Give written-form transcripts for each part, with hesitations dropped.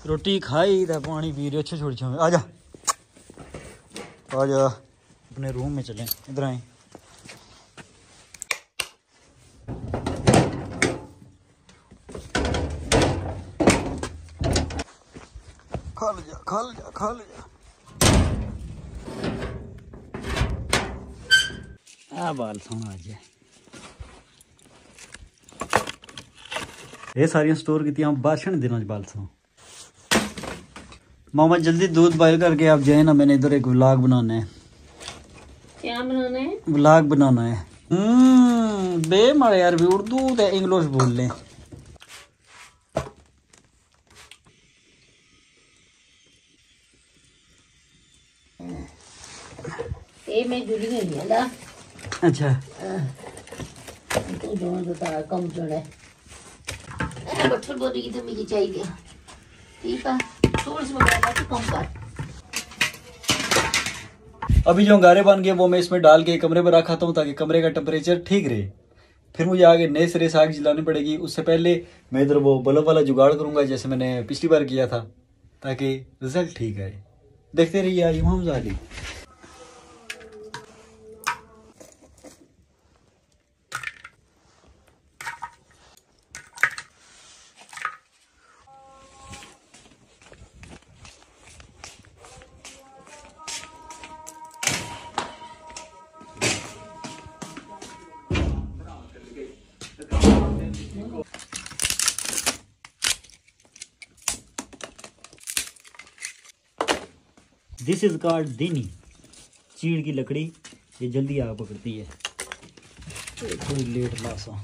रोटी खाई तो पानी पी रहे अच्छे छोड़ छो आ जा अपने रूम में चलें इधर आए खा ले जा आ बाल सोना आज ये सारियां स्टोर की बाशन दिनों बाल सो मामा जल्दी दूध बॉयल करके आप जाए ना मैंने इधर एक व्लॉग बनाना है क्या बनाना है व्लॉग बनाना है बे मारे यार भी उर्दू ते इंग्लिश बोल लें ये मैं जुली गई है ना अच्छा तू दोनों तो तारा कम चढ़े बच्चों बोली की तो मुझे चाहिए ठीक है थोड़ी सी मंगाना तो कम कर अभी जो अंगारे बन गए वो मैं इसमें डाल के कमरे में रखा हूँ ताकि कमरे का टेम्परेचर ठीक रहे फिर मुझे आगे नए सिरे से आग जलानी पड़ेगी उससे पहले मैं इधर वो बल्ब वाला जुगाड़ करूंगा जैसे मैंने पिछली बार किया था ताकि रिजल्ट ठीक आए देखते रहिए आज हम जाली दिस इज कॉल्ड दिनी चीड़ की लकड़ी ये जल्दी आग पकड़ती है थोड़ी लेट लासा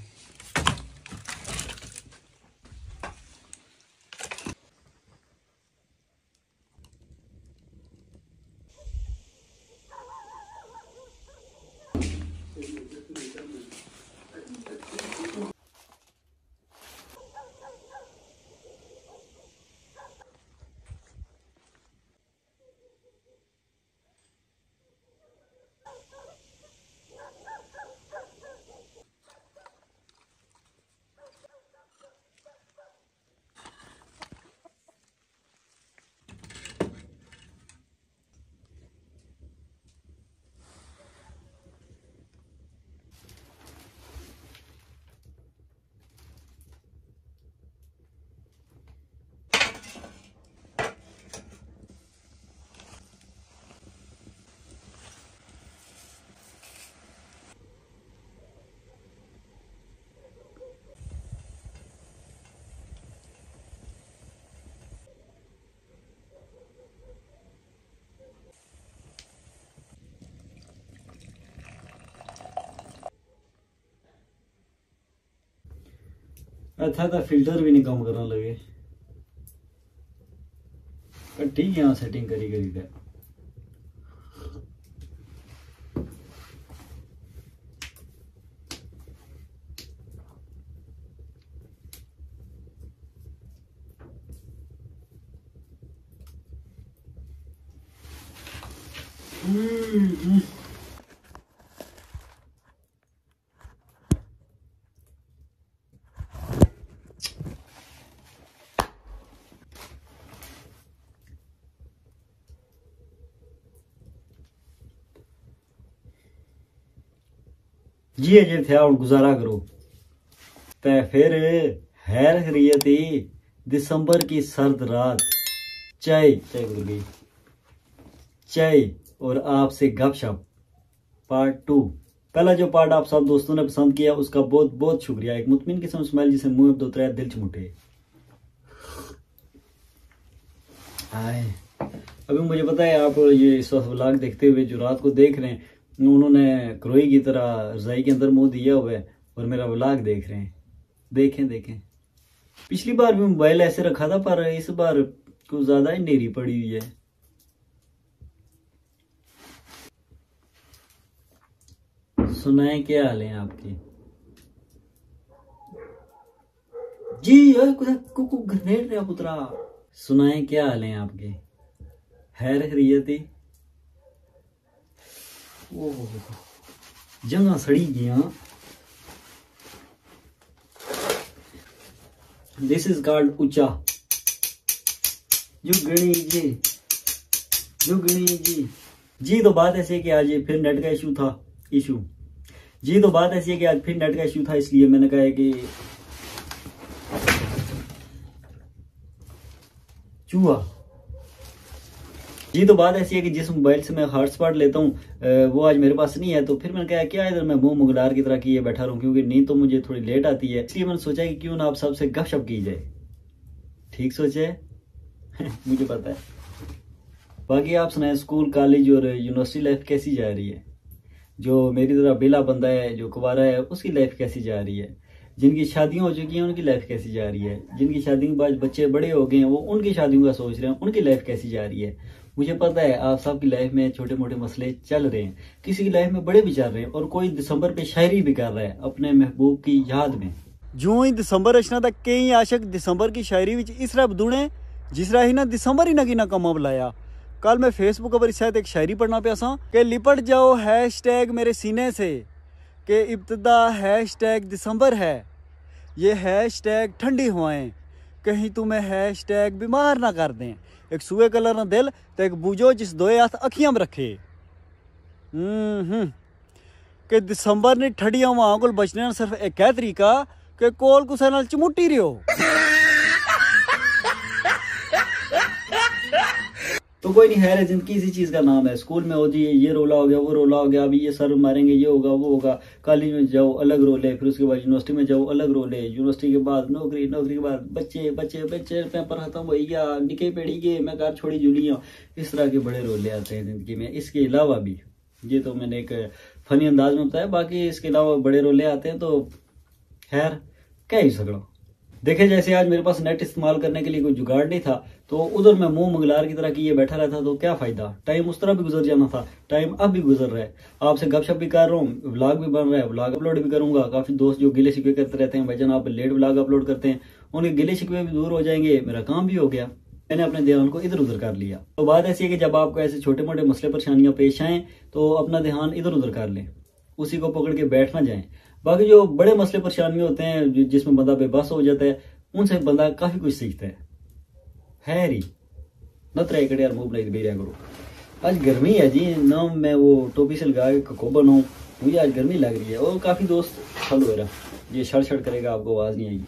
अच्छा तो फिल्टर भी नहीं काम करने लगे पर ठीक है यहाँ सेटिंग करी करी था जी अजय थे और गुजारा करो ते फिर हैर खरीयती दिसंबर की सर्द रात चाय चाय और आपसे गपशप पार्ट 2 पहला जो पार्ट आप सब दोस्तों ने पसंद किया उसका बहुत बहुत शुक्रिया एक मुतमिन किस्म स्माइल जिसे मुंह दो त्रै दिल चमुटे आए अभी मुझे पता है आप ये इस वक्त व्लॉग देखते हुए जो रात को देख रहे हैं उन्होंने क्रोई की तरह रजाई के अंदर मुंह दिया हुआ है और मेरा व्लॉग देख रहे हैं देखें पिछली बार भी मोबाइल ऐसे रखा था पर इस बार कुछ ज्यादा ही नेरी पड़ी हुई है सुनाए क्या हाल है आपके जी कुछ ग्रेनेड रहा पुत्रा सुनाए क्या हाल है आपके हैर खरीयती जगह सड़ी गया दिस इज कॉल्ड ऊंचा जुगनी जी, जुगनी जी। जी तो बात ऐसी है कि आज फिर नेट का इशू था। जी तो बात ऐसी है कि आज फिर नेट का इशू था, इसलिए मैंने कहा है कि चूहा। जी तो बात ऐसी है कि जिस मोबाइल से मैं हॉटस्पॉट लेता हूँ वो आज मेरे पास नहीं है, तो फिर मैंने कहा क्या इधर मैं मुंह मुगलार की तरह किए बैठा रहूं, क्योंकि नींद तो मुझे थोड़ी लेट आती है, इसलिए मैंने सोचा कि क्यों ना आप सबसे गपशप की जाए। ठीक सोचे है? मुझे पता है। बाकी आप सुनाए, स्कूल कॉलेज और यूनिवर्सिटी लाइफ कैसी जा रही है? जो मेरी तरह बेला बंदा है, जो कुंवारा है, उसकी लाइफ कैसी जा रही है? जिनकी शादियां हो चुकी हैं उनकी लाइफ कैसी जा रही है? जिनकी शादी के बाद बच्चे बड़े हो गए हैं वो उनकी शादियों का सोच रहे हैं, उनकी लाइफ कैसी जा रही है? मुझे पता है आप सबकी लाइफ में छोटे मोटे मसले चल रहे हैं, किसी की लाइफ में बड़े भी चल रहे हैं, और कोई दिसंबर पे शायरी भी कर रहा है अपने महबूब की याद में। जो ही दिसंबर अचना तक कई आशक दिसंबर की शायरी विच इस तरह बदूने जिस तरह ही ना दिसंबर ही ना कि ना कमा बुलाया। कल मैं फेसबुक पर शायद एक शायरी पढ़ना पिया सा कि लिपट जाओ हैशटैग मेरे सीने से, कि इब्तिदा हैशटैग दिसंबर है, ये हैशटैग ठंडी हवाएं कहीं तुम्हें हैशटैग बीमार ना कर दें, एक सूए कलर ना दिल तो एक बूझो जिस दोए हाथ अखियां में रखे। कि दिसंबर ने ठंडियां वहां को बचने सिर्फ एक है तरीका कि कोल कुसै नाल चमुटी रहो। तो कोई नहीं, है जिंदगी इसी चीज का नाम है। स्कूल में होती है ये रोला हो गया, वो रोला हो गया, अभी ये सर मारेंगे, ये होगा, वो होगा। कॉलेज में जाओ अलग रोले, फिर उसके बाद यूनिवर्सिटी में जाओ अलग रोले, यूनिवर्सिटी के बाद नौकरी, नौकरी के बाद बच्चे बच्चे बच्चे, पेपर खत्म हो गया, निके पेड़ी गए, मैं घर छोड़ी जुलियाँ, इस तरह के बड़े रोले आते हैं जिंदगी में। इसके अलावा भी, ये तो मैंने एक फनी अंदाज में बताया, बाकी इसके अलावा बड़े रोले आते हैं। तो खैर क्या ही सकड़ा। देखे जैसे आज मेरे पास नेट इस्तेमाल करने के लिए कोई जुगाड़ नहीं था, तो उधर मैं मुंह मुगलार की तरह किए बैठा रहता, तो क्या फायदा? टाइम उस तरह भी गुजर जाना था, टाइम अब भी गुजर रहा है। आपसे गपशप भी कर रहा हूँ, व्लॉग भी बन रहा है, व्लॉग अपलोड भी करूंगा। काफी दोस्त जो गिले शिकवे करते रहते हैं, भाईजान आप लेट व्लॉग अपलोड करते हैं, उनके गिले शिकवे भी दूर हो जाएंगे, मेरा काम भी हो गया, मैंने अपने ध्यान को इधर उधर कर लिया। तो बात ऐसी है कि जब आपको ऐसे छोटे मोटे मसले परेशानियां पेश आए तो अपना ध्यान इधर उधर कर लें, उसी को पकड़ के बैठ ना जाए। बाकी जो बड़े मसले परेशानियां होते हैं जिसमें बंदा बेबस हो जाता है, उनसे बंदा काफी कुछ सीखता है री नतरे कड़े यार मुंह बनाई बेरिया करो। आज गर्मी है जी ना, मैं वो टोपी से लगा के कको बनाऊं, मुझे आज गर्मी लग रही है। और काफी दोस्त फल हो रहा, ये शड़ शड़ करेगा, आपको आवाज नहीं आएगी।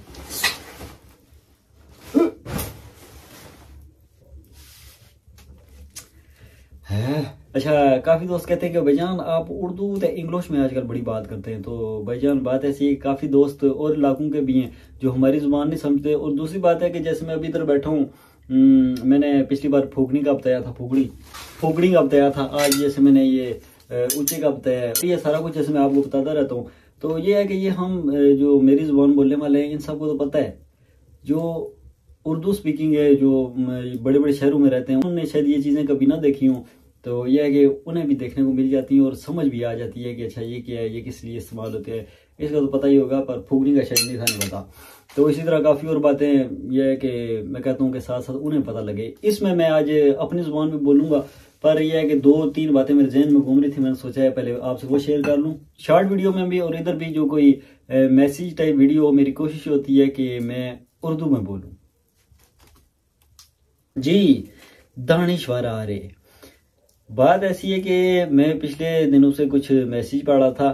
अच्छा, काफी दोस्त कहते हैं कि भाईजान आप उर्दू तो इंग्लिश में आजकल बड़ी बात करते हैं। तो भाईजान बात ऐसी है, काफी दोस्त और इलाकों के भी हैं जो हमारी जुबान नहीं समझते। और दूसरी बात है कि जैसे मैं अभी इधर बैठा हूँ, मैंने पिछली बार फूकनी का बताया था, फूकनी का बताया था, आज जैसे मैंने ये ऊंचे का बताया, ये सारा कुछ जैसे मैं आपको बताता रहता हूँ। तो ये है कि ये हम जो मेरी जुबान बोलने वाले हैं इन सबको तो पता है, जो उर्दू स्पीकिंग है, जो बड़े बड़े शहरों में रहते हैं, उन्होंने शायद ये चीज़ें कभी ना देखी हों, तो यह है कि उन्हें भी देखने को मिल जाती है और समझ भी आ जाती है कि अच्छा ये क्या है, ये किस लिए इस्तेमाल होते हैं, इसका तो पता ही होगा, पर फूकनी का शायद नहीं था, नहीं पता। तो इसी तरह काफ़ी और बातें यह है कि मैं कहता हूँ कि साथ साथ उन्हें पता लगे। इसमें मैं आज अपनी जुबान में बोलूँगा, पर यह है कि 2-3 बातें मेरे जहन में घूम रही थी, मैंने सोचा है पहले आपसे वो शेयर कर लूँ शॉर्ट वीडियो में भी, और इधर भी जो कोई मैसेज टाइप वीडियो, मेरी कोशिश होती है कि मैं उर्दू में बोलूँ। जी दानिश्वर आ रहे, बात ऐसी है कि मैं पिछले दिनों से कुछ मैसेज पढ़ा था,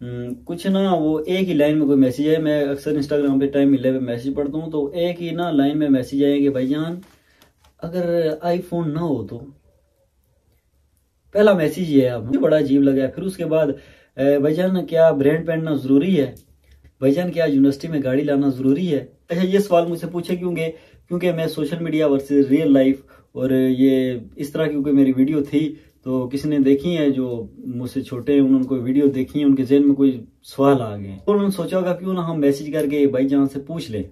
कुछ ना वो एक ही लाइन में कोई मैसेज है। मैं अक्सर इंस्टाग्राम पे टाइम मिलने पे मैसेज पढ़ता हूँ, तो एक ही ना लाइन में मैसेज आए कि भाईजान अगर आईफोन ना हो तो, पहला मैसेज ये है, मुझे बड़ा अजीब लगा। फिर उसके बाद भाईजान क्या ब्रांड पहनना जरूरी है, भाईजान क्या यूनिवर्सिटी में गाड़ी लाना जरूरी है। अच्छा, ये सवाल मुझसे पूछे क्योंकि मैं social media versus real life, और ये इस तरह की कोई मेरी वीडियो थी तो किसी ने देखी है, जो मुझसे छोटे हैं उन्होंने कोई वीडियो देखी है, उनके जहन में कोई सवाल आ गए, तो उन्होंने सोचा होगा क्यों ना हम मैसेज करके भाईजान से पूछ ले,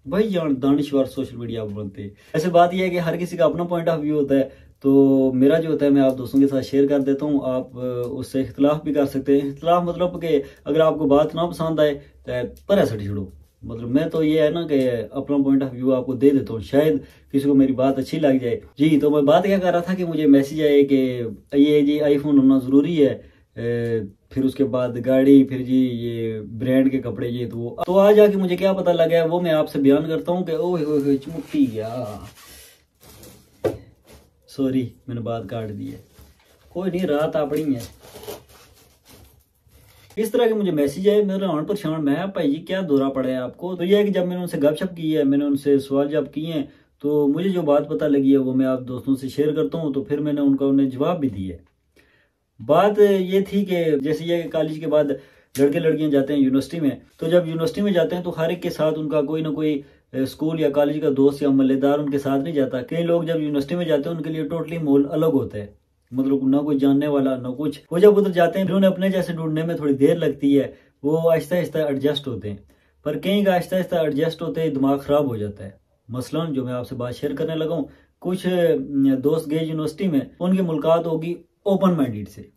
भाईजान दानिश्वर सोशल मीडिया पर बनते। ऐसे बात यह है कि हर किसी का अपना पॉइंट ऑफ व्यू होता है, तो मेरा जो होता है मैं आप दोस्तों के साथ शेयर कर देता हूँ। आप उससे इख्तलाफ भी कर सकते हैं। इख्तलाफ मतलब कि अगर आपको बात ना पसंद आए तो पर ऐसा छोड़ो, मतलब मैं तो ये है ना कि अपना पॉइंट ऑफ व्यू आपको दे देता हूँ, शायद किसी को मेरी बात अच्छी लग जाए। जी, तो मैं बात क्या कर रहा था कि मुझे मैसेज आए कि ये जी आईफोन होना ज़रूरी है, फिर उसके बाद गाड़ी, फिर जी ये ब्रांड के कपड़े, ये तो आज जाके मुझे क्या पता लगा है वो मैं आपसे बयान करता हूँ कि ओह चिमुटी गया। सॉरी मैंने बात काट दी है, कोई नहीं, रात अपनी है। इस तरह के मुझे मैसेज आए, मेरे आन परेशान, मैं भाई जी क्या दौरा पड़ा है आपको। तो यह है कि जब मैंने उनसे गपशप की है, मैंने उनसे सवाल जवाब किए हैं, तो मुझे जो बात पता लगी है वो मैं आप दोस्तों से शेयर करता हूँ। तो फिर मैंने उन्हें जवाब भी दिया। बात ये थी कि जैसे ये कॉलेज के बाद लड़के लड़कियां जाते हैं यूनिवर्सिटी में, तो जब यूनिवर्सिटी में जाते हैं तो हर एक के साथ उनका कोई ना कोई स्कूल या कॉलेज का दोस्त या मल्लेदार उनके साथ नहीं जाता। कई लोग जब यूनिवर्सिटी में जाते हैं उनके लिए टोटली माहौल अलग होता है, मतलब ना कोई जानने वाला ना कुछ। वो जब उधर जाते हैं फिर उन्हें अपने जैसे ढूंढने में थोड़ी देर लगती है, वो आहिस्ता आहिस्ता एडजस्ट होते हैं। पर कहीं का आहिस्ता आहिस्ता एडजस्ट होते ही दिमाग खराब हो जाता है। मसलन जो मैं आपसे बात शेयर करने लगा हूँ, कुछ दोस्त गए यूनिवर्सिटी में, उनकी मुलाकात होगी ओपन माइंडेड से।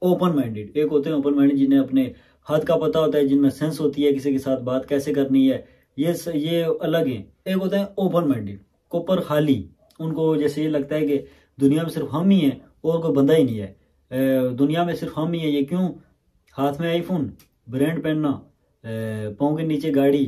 ओपन माइंडेड एक होते हैं ओपन माइंडेड जिन्हें अपने हाथ का पता होता है, जिनमें सेंस होती है किसी के साथ बात कैसे करनी है, ये अलग है। एक होते हैं ओपन माइंडेड कोपर खाली, उनको जैसे ये लगता है कि दुनिया में सिर्फ हम ही हैं और कोई बंदा ही नहीं है, दुनिया में सिर्फ हम ही है। ये क्यों? हाथ में आईफोन, ब्रांड पहनना, पाँव के नीचे गाड़ी,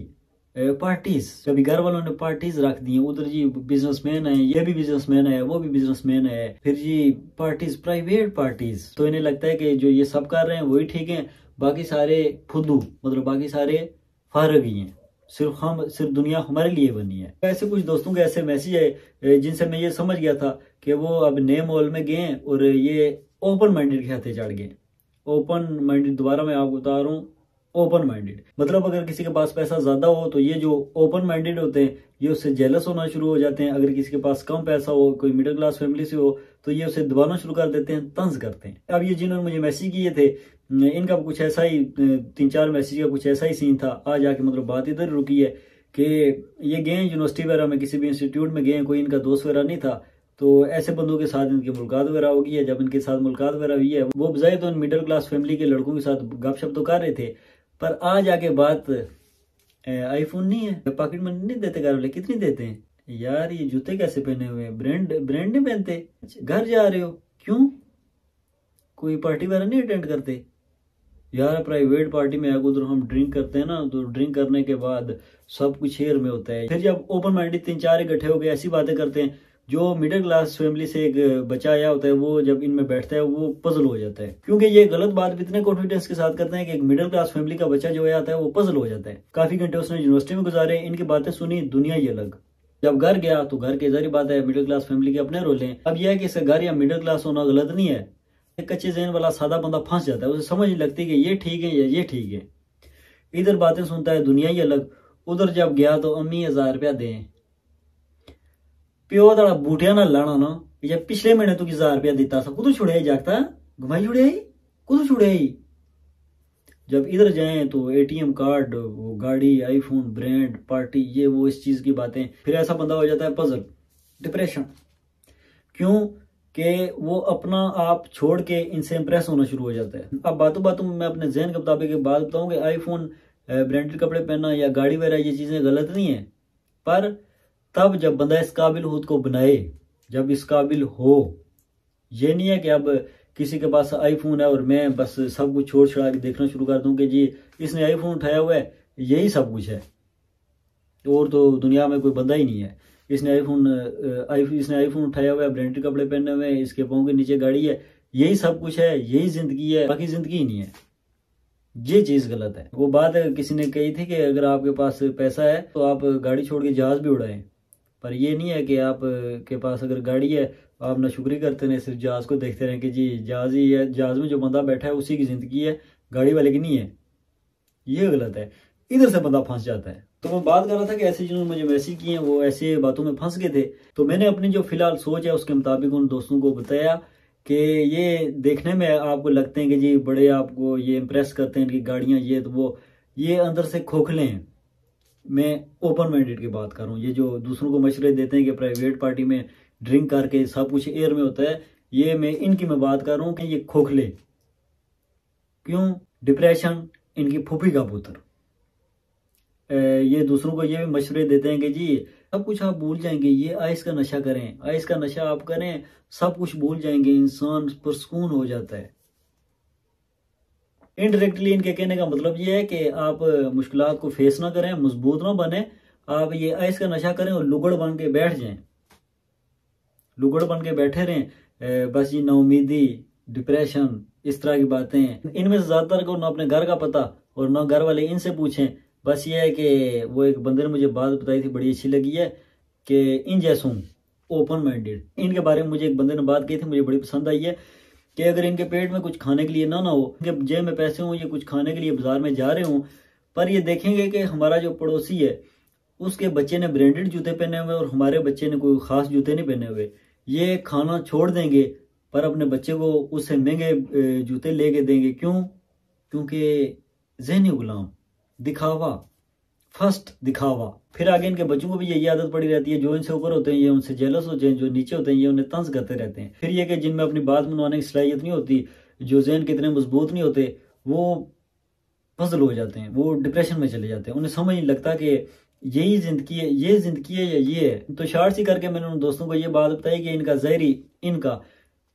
पार्टीज, कभी घर वालों ने पार्टीज रख दी, उधर जी बिजनेसमैन है, ये भी बिजनेसमैन है, वो भी बिजनेसमैन है, फिर जी पार्टीज, प्राइवेट पार्टीज। तो इन्हें लगता है कि जो ये सब कर रहे हैं वही ठीक है, बाकी सारे फुद्दू, मतलब बाकी सारे फारग ही हैं, सिर्फ दुनिया हमारे लिए बनी है। ऐसे कुछ दोस्तों के ऐसे मैसेज है जिनसे मैं ये समझ गया था कि वो अब नए माहौल में गए और ये ओपन माइंडेड के हाथे चढ़ गए। ओपन माइंडेड, दोबारा मैं आपको बता रहा हूँ, ओपन माइंडेड मतलब अगर किसी के पास पैसा ज्यादा हो तो ये जो ओपन माइंडेड होते हैं ये उससे जेलस होना शुरू हो जाते हैं। अगर किसी के पास कम पैसा हो, कोई मिडिल क्लास फैमिली से हो, तो ये उसे दबाना शुरू कर देते हैं, तंज करते हैं। अब ये जिन्होंने मुझे मैसेज किए थे, इनका कुछ ऐसा ही 3-4 मैसेज का कुछ ऐसा ही सीन था। आज आके मतलब बात इधर रुकी है कि ये गए यूनिवर्सिटी वगैरह में, किसी भी इंस्टीट्यूट में गए, कोई इनका दोस्त वगैरह नहीं था, तो ऐसे बंदों के साथ इनकी मुलाकात वगैरह होगी है। जब इनके साथ मुलाकात वगैरह हुई है, वो बजाय तो मिडिल क्लास फैमिली के लड़कों के साथ गपशप तो कर रहे थे, पर आज आके बात आईफोन नहीं है, पॉकेट मनी नहीं देते घर वाले। कितनी देते हैं यार? ये जूते कैसे पहने हुए हैं? ब्रांड नहीं पहनते? घर जा रहे हो क्यों? कोई पार्टी वगैरह नहीं अटेंड करते यार? प्राइवेट पार्टी में उधर हम ड्रिंक करते हैं ना, तो ड्रिंक करने के बाद सब कुछ शेयर में होता है। फिर जब ओपन माइंडेड 3-4 इकट्ठे हो गए ऐसी बातें करते हैं, जो मिडिल क्लास फैमिली से एक बच्चा आया होता है वो जब इनमें बैठता है वो पजल हो जाता है, क्योंकि ये गलत बात भी इतने कॉन्फिडेंस के साथ करते हैं कि एक मिडिल क्लास फैमिली का बच्चा जो आता है वो पजल हो जाता है। काफी घंटे उसने यूनिवर्सिटी में गुजारे, इनकी बातें सुनी, दुनिया ही अलग। जब घर गया तो घर के जारी बात है, मिडिल क्लास फैमिली के अपने रोल हैं। अब यह है कि इसका घर या मिडिल क्लास होना गलत नहीं है, एक कच्चे ज़हन वाला सादा बंदा फंस जाता है, उसे समझ नहीं लगती कि ये ठीक है या ये ठीक है। इधर बातें सुनता है, दुनिया ही अलग। उधर जब गया तो अम्मी 1000 रुपया दें, प्यो तड़ा बूटिया ना लाना ना, या पिछले महीने तू 1000 रुपया देता सा, कुछ छुड़े जागता घुमाई छुड़े कुछ छुड़े। जब इधर जाएं तो एटीएम कार्ड, वो गाड़ी, आईफोन, ब्रांड, पार्टी, ये वो इस चीज की बातें। फिर ऐसा बंदा हो जाता है पजल, डिप्रेशन। क्यों? कि वो अपना आप छोड़ के इनसे इंप्रेस होना शुरू हो जाता है। अब बातों बातों में मैं अपने जहन के मुताबिक एक बात बताऊं कि आईफोन, ब्रांडेड कपड़े पहनना या गाड़ी वगैरह ये चीजें गलत नहीं है, पर तब जब बंदा इस काबिल खुद को बनाए, जब इस काबिल हो। ये नहीं है कि अब किसी के पास आईफोन है और मैं बस सब कुछ छोड़ छुड़ा के देखना शुरू कर दूं कि जी इसने आईफोन उठाया हुआ है, यही सब कुछ है, और तो दुनिया में कोई बंदा ही नहीं है। इसने आईफोन उठाया हुआ है, ब्रांडेड कपड़े पहने हुए हैं, इसके पाँव के नीचे गाड़ी है, यही सब कुछ है, यही जिंदगी है, बाकी जिंदगी ही नहीं है। ये चीज गलत है। वो बात किसी ने कही थी कि अगर आपके पास पैसा है तो आप गाड़ी छोड़ के जहाज भी उड़ाएं, पर ये नहीं है कि आप के पास अगर गाड़ी है आप ना शुक्री करते रहे, सिर्फ जहाज को देखते रहें कि जी जहाज ही है, जहाज में जो बंदा बैठा है उसी की जिंदगी है, गाड़ी वाले की नहीं है। ये गलत है, इधर से बंदा फंस जाता है। तो मैं बात कर रहा था कि ऐसे जिन्होंने मुझे मैसेज किए हैं वो ऐसे बातों में फंस गए थे। तो मैंने अपनी जो फिलहाल सोच है उसके मुताबिक उन दोस्तों को बताया कि ये देखने में आपको लगते हैं कि जी बड़े आपको ये इम्प्रेस करते हैं, इनकी गाड़ियां, ये तो वो, ये अंदर से खोखले हैं। मैं ओपन माइंडेड की बात कर रहा हूँ। ये जो दूसरों को मशवरे देते हैं कि प्राइवेट पार्टी में ड्रिंक करके सब कुछ एयर में होता है, ये इनकी मैं बात कर रहा हूँ कि ये खोखले। क्यों? डिप्रेशन इनकी फूफी का पुत्र। ये दूसरों को ये भी मशवरे देते हैं कि जी सब कुछ आप भूल जाएंगे, ये आइस का नशा करें, आइस का नशा आप करें, सब कुछ भूल जाएंगे, इंसान पुरसकून हो जाता है। इनडायरेक्टली इनके कहने का मतलब ये है कि आप मुश्किलात को फेस ना करें, मजबूत ना बने, आप ये आइस का नशा करें और लुगड़ बन के बैठ जाएं। लुगड़ बन के बैठे रहें, बस ये नाउमीदी, डिप्रेशन, इस तरह की बातें हैं। इनमें से ज्यादातर को ना अपने घर का पता और ना घर वाले इनसे पूछें। बस ये है कि वो एक बंदे ने मुझे बात बताई थी, बड़ी अच्छी लगी है कि इन जैसों ओपन माइंडेड, इनके बारे में मुझे एक बंदे ने बात की थी, मुझे बड़ी पसंद आई है कि अगर इनके पेट में कुछ खाने के लिए ना हो, इनके जेब में पैसे हों, ये कुछ खाने के लिए बाजार में जा रहे हों, पर ये देखेंगे कि हमारा जो पड़ोसी है उसके बच्चे ने ब्रांडेड जूते पहने हुए और हमारे बच्चे ने कोई खास जूते नहीं पहने हुए, ये खाना छोड़ देंगे पर अपने बच्चे को उससे महंगे जूते लेके देंगे। क्यों? क्योंकि ज़हनी गुलाम, दिखावा, फर्स्ट दिखावा। फिर आगे इनके बच्चों को भी यही आदत पड़ी रहती है, जो इनसे ऊपर होते हैं ये उनसे जेलस होते हैं, जो नीचे होते हैं ये उन्हें तंज करते रहते हैं। फिर ये कि जिनमें अपनी बात मनवाने की सलाहियत नहीं होती, जो जहन के इतने मजबूत नहीं होते, वो पजल हो जाते हैं, वो डिप्रेशन में चले जाते हैं। उन्हें समझ नहीं लगता कि यही जिंदगी है, ये जिंदगी है या ये है। तो शार्ट सी करके मैंने उन दोस्तों को ये बात बताई कि इनका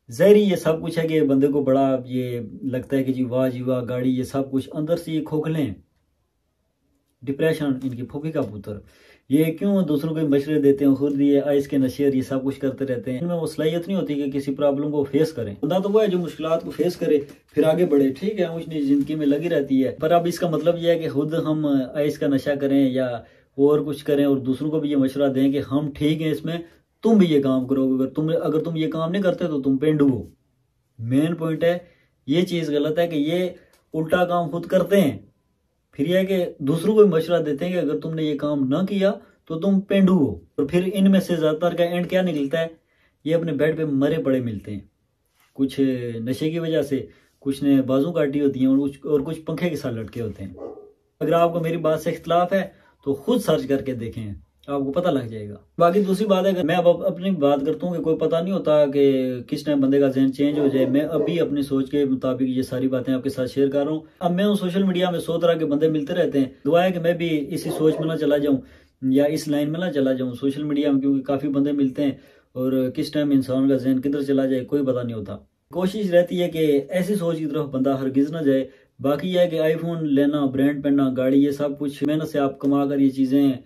जहरी ये सब कुछ है कि बंदे को बड़ा ये लगता है कि जी वाह गाड़ी, ये सब कुछ अंदर से ये खोखले हैं। डिप्रेशन इनकी फूफी का पुत्र, ये क्यों दूसरों को मशवरे देते हैं, खुद ये आइस के नशे ये सब कुछ करते रहते हैं। इनमें वो सलाहियत नहीं होती कि किसी प्रॉब्लम को फेस करें। बंदा तो वो है जो मुश्किलात को फेस करे फिर आगे बढ़े, ठीक है, उसने जिंदगी में लगी रहती है। पर अब इसका मतलब यह है कि खुद हम आइस का नशा करें या और कुछ करें और दूसरों को भी ये मशवरा दें कि हम ठीक हैं इसमें, तुम भी ये काम करो, अगर तुम ये काम नहीं करते तो तुम पेंडू हो। मेन पॉइंट है, ये चीज गलत है कि ये उल्टा काम खुद करते हैं, फिर यह है कि दूसरों को भी मशवरा देते हैं कि अगर तुमने ये काम ना किया तो तुम पेंडू हो। और फिर इनमें से ज्यादातर का एंड क्या निकलता है, ये अपने बेड पे मरे पड़े मिलते हैं, कुछ नशे की वजह से, कुछ ने बाजू काटी होती हैं और कुछ पंखे के साथ लटके होते हैं। अगर आपको मेरी बात से इख्तलाफ है तो खुद सर्च करके देखें, आपको पता लग जाएगा। बाकी दूसरी बात है कि मैं अब अपनी बात करता हूँ कि कोई पता नहीं होता कि किस टाइम बंदे का जहन चेंज हो जाए। मैं अभी अपनी सोच के मुताबिक ये सारी बातें आपके साथ शेयर कर रहा हूँ। अब मैं सोशल मीडिया में 100 तरह के बंदे मिलते रहते हैं, दुआ है कि मैं भी इसी सोच में ना चला जाऊँ या इस लाइन में ना चला जाऊँ सोशल मीडिया में, क्योंकि काफी बंदे मिलते हैं और किस टाइम इंसान का जहन किधर चला जाए कोई पता नहीं होता। कोशिश रहती है कि ऐसी सोच की तरफ बंदा हरगिज ना जाए। बाकी यह है कि आईफोन लेना, ब्रांड पहनना, गाड़ी, ये सब कुछ मेहनत से आप कमा कर ये चीजें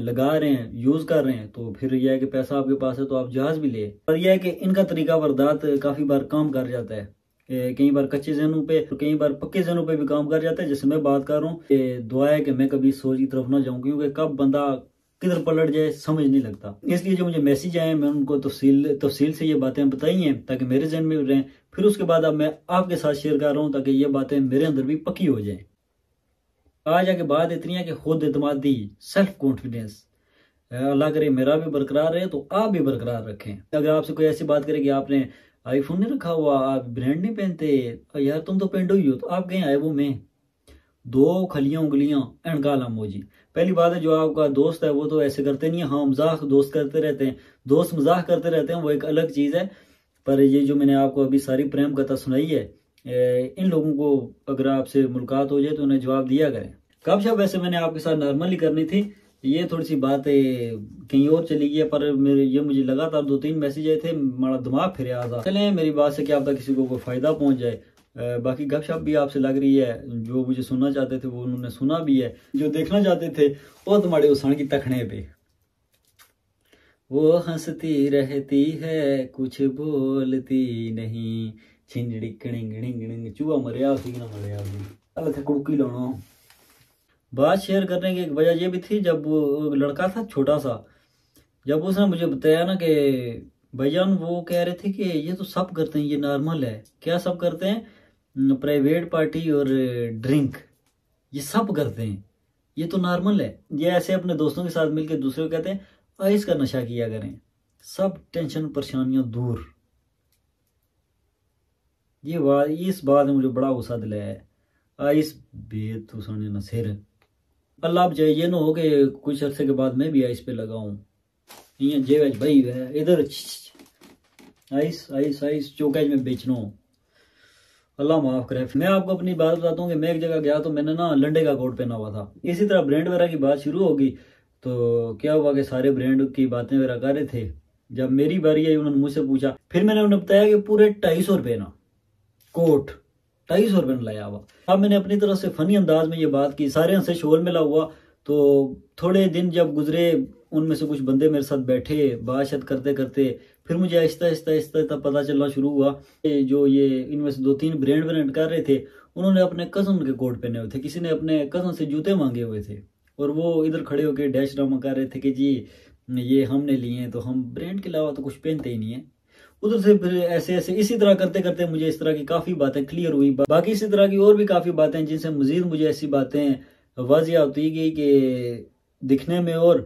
लगा रहे हैं, यूज कर रहे हैं, तो फिर यह है कि पैसा आपके पास है तो आप जहाज भी ले। पर यह है कि इनका तरीका वारदात काफी बार काम कर जाता है, कई बार कच्चे जहनों पे, कई बार पक्के जहनों पे भी काम कर जाता है। जैसे मैं बात कर रहा हूँ, दुआ है कि मैं कभी सोच की तरफ ना जाऊं, क्योंकि कब बंदा किधर पलट जाए समझ नहीं लगता। इसलिए जो मुझे मैसेज आए मैं उनको तफसील से ये बातें बताई हैं ताकि मेरे जहन में रहें। फिर उसके बाद अब मैं आपके साथ शेयर कर रहा हूँ ताकि ये बातें मेरे अंदर भी पक्की हो जाए। आज आके बात इतनी है कि खुद एतमादी, सेल्फ कॉन्फिडेंस, अल्लाह करे मेरा भी बरकरार रहे तो आप भी बरकरार रखें। अगर आपसे कोई ऐसी बात करे कि आपने आईफोन नहीं रखा हुआ, आप ब्रांड नहीं पहनते, यार तुम तो पेंडो ही हो, तो आप कहीं आए वो में 2 खलियां उंगलियां एंड गाला मोजी। पहली बात है, जो आपका दोस्त है वो तो ऐसे करते नहीं है, हाँ मजाक दोस्त करते रहते हैं, दोस्त मजाक करते रहते हैं, वो एक अलग चीज है। पर ये जो मैंने आपको अभी सारी प्रेम कथा सुनाई है, इन लोगों को अगर आपसे मुलाकात हो जाए तो उन्हें जवाब दिया करें। गपशप वैसे मैंने आपके साथ नॉर्मली करनी थी, ये थोड़ी सी बात कहीं और चली गई, पर मुझे लगातार 2-3 मैसेज आए थे, हमारा दिमाग फिर आया। चले मेरी बात से क्या पता किसी को कोई फायदा पहुंच जाए। बाकी गपशप भी आपसे लग रही है, जो मुझे सुनना चाहते थे वो उन्होंने सुना भी है, जो देखना चाहते थे वो तुम्हारे उसान की तखने पे। वो हंसती रहती है कुछ बोलती नहीं, छिंजड़ी कड़िंग चूहा मरिया उसी ना मरिया अल थे कुड़की लाना। बात शेयर करने की एक वजह ये भी थी, जब वो लड़का था छोटा सा, जब उसने मुझे बताया ना कि भाईजान वो कह रहे थे कि ये तो सब करते हैं, ये नॉर्मल है। क्या सब करते हैं? प्राइवेट पार्टी और ड्रिंक, ये सब करते हैं, ये तो नॉर्मल है। ये ऐसे अपने दोस्तों के साथ मिलकर दूसरे को कहते हैं आइस का नशा किया करें, सब टेंशन परेशानियां दूर। इस बात ने मुझे बड़ा गुस्सा दिलाया है। आइस बेद तो सोने न सिर, अल्लाह चाहिए ये ना हो कि कुछ अरसे के बाद मैं भी आइस पे लगाऊं, जेवेज भाई है इधर आइस आइस आइस चौकेज में बेचना, अल्लाह माफ करे। मैं आपको अपनी बात बताता हूँ कि मैं एक जगह गया तो मैंने ना लंडे का कोट पहना हुआ था। इसी तरह ब्रांड वगैरह की बात शुरू होगी तो क्या हुआ कि सारे ब्रांड की बातें वगैरह कर रहे थे। जब मेरी बारी आई उन्होंने मुझसे पूछा, फिर मैंने उन्हें बताया कि पूरे 250 रुपए ना कोट, 250 रुपए में लाया हुआ। अब मैंने अपनी तरफ से फनी अंदाज में ये बात की, सारे हंसे शोर मिला हुआ। तो थोड़े दिन जब गुजरे, उनमें से कुछ बंदे मेरे साथ बैठे, बातचीत करते करते फिर मुझे आहिस्ता आहिस्ता आहिस्ता तब पता चलना शुरू हुआ कि जो ये इनमें से 2-3 ब्रांड कर रहे थे, उन्होंने अपने कज़न के कोट पहने हुए थे, किसी ने अपने कज़न से जूते मांगे हुए थे और वो इधर खड़े होकर डैश ड्रामा कर रहे थे कि जी ये हमने लिए हैं, तो हम ब्रांड के अलावा तो कुछ पहनते ही नहीं है। उधर से फिर ऐसे ऐसे इसी तरह करते करते मुझे इस तरह की काफ़ी बातें क्लियर हुई। बाकी इसी तरह की और भी काफ़ी बातें जिनसे मज़ीद मुझे ऐसी बातें वाजिया होती गई कि दिखने में और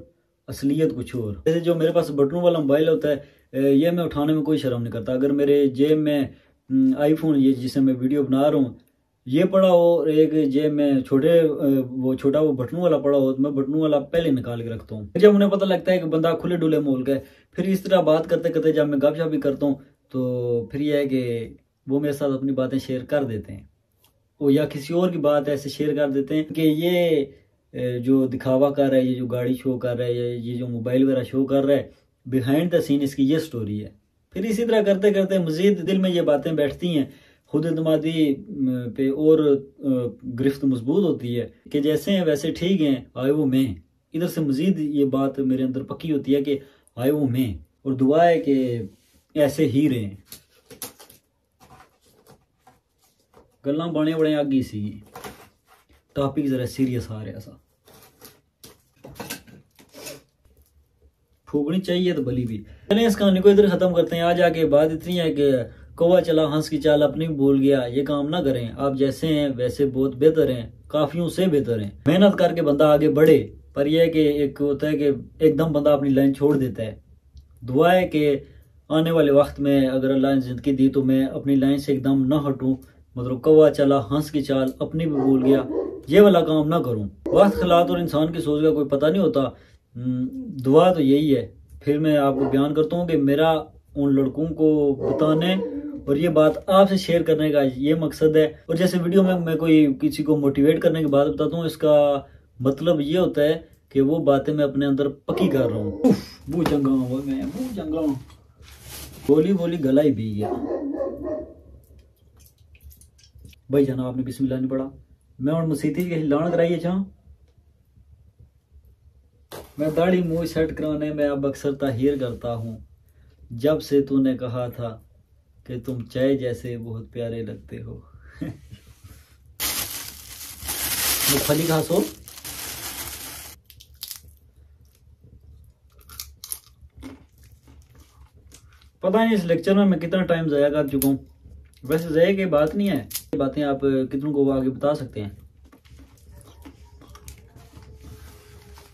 असलियत कुछ और। जैसे जो मेरे पास बटनों वाला मोबाइल होता है, ये मैं उठाने में कोई शर्म नहीं करता। अगर मेरे जेब में आईफोन ये जिससे मैं वीडियो बना रहा हूँ ये पड़ा हो और एक जेब में छोटा वो बटनों वाला पड़ा हो, तो मैं बटनों वाला पहले निकाल के रखता हूँ। जब उन्हें पता लगता है कि बंदा खुले डुले मोल का है, फिर इस तरह बात करते करते जब मैं गपशप भी करता हूँ तो फिर यह है कि वो मेरे साथ अपनी बातें शेयर कर देते हैं, वो या किसी और की बात ऐसे शेयर कर देते हैं कि ये जो दिखावा कर रहा है, ये जो गाड़ी शो कर रहा है, ये जो मोबाइल वगैरह शो कर रहा है, बिहाइंड द सीन इसकी ये स्टोरी है। फिर इसी तरह करते करते मजीद दिल में ये बातें बैठती हैं, खुद एतमादी पे और गिरफ्त मजबूत होती है कि जैसे हैं वैसे ठीक हैं, आए वो मैं। इधर से मजीद ये बात मेरे अंदर पक्की होती है कि आए वो मैं, और दुआ है कि ऐसे ही रहें। गल्लां बने बड़े आगी सी, टॉपिक जरा सीरियस आ रहा सा, फूकनी चाहिए तो भली भी। चलें इस कहानी को इधर खत्म करते हैं। आज आके बात इतनी है कि कौवा चला हंस की चाल अपनी बोल गया, ये काम ना करें। आप जैसे हैं वैसे बहुत बेहतर हैं, काफियों से बेहतर हैं। मेहनत करके बंदा आगे बढ़े, पर यह है कि एक होता है कि एकदम बंदा अपनी लाइन छोड़ देता है। दुआ है कि आने वाले वक्त में अगर अल्लाह ने जिंदगी दी तो मैं अपनी लाइन से एकदम ना हटूं, मतलब कौवा चला हंस की चाल अपनी भी भूल गया, ये वाला काम ना करूं। वक्त हालात और इंसान की सोच का कोई पता नहीं होता। दुआ तो यही है। फिर मैं आपको बयान करता हूँ कि मेरा उन लड़कों को बताने और ये बात आपसे शेयर करने का ये मकसद है। और जैसे वीडियो में मैं कोई किसी को मोटिवेट करने की बात बताता हूँ, इसका मतलब ये होता है कि वो बातें मैं अपने अंदर पक्की कर रहा हूँ। मुँह चंगा हुआ मैं, मुँह चंगा हूँ, बोली बोली गला ही पी गया। भाई जाना आपने बिस्मिल्लाह नहीं पढ़ा, मैं और मुसीती के हिलान कराइए चाह। मैं दाढ़ी मुँह सेट कराने में अब अक्सर ताहीर करता हूँ, जब से तूने कहा था कि तुम चाय जैसे बहुत प्यारे लगते हो। फली घास हो पता नहीं इस लेक्चर में मैं कितना टाइम ज़ाया कर चुका हूँ। वैसे ज़ाया की बात नहीं है, ये बातें आप कितनों को आगे बता सकते हैं।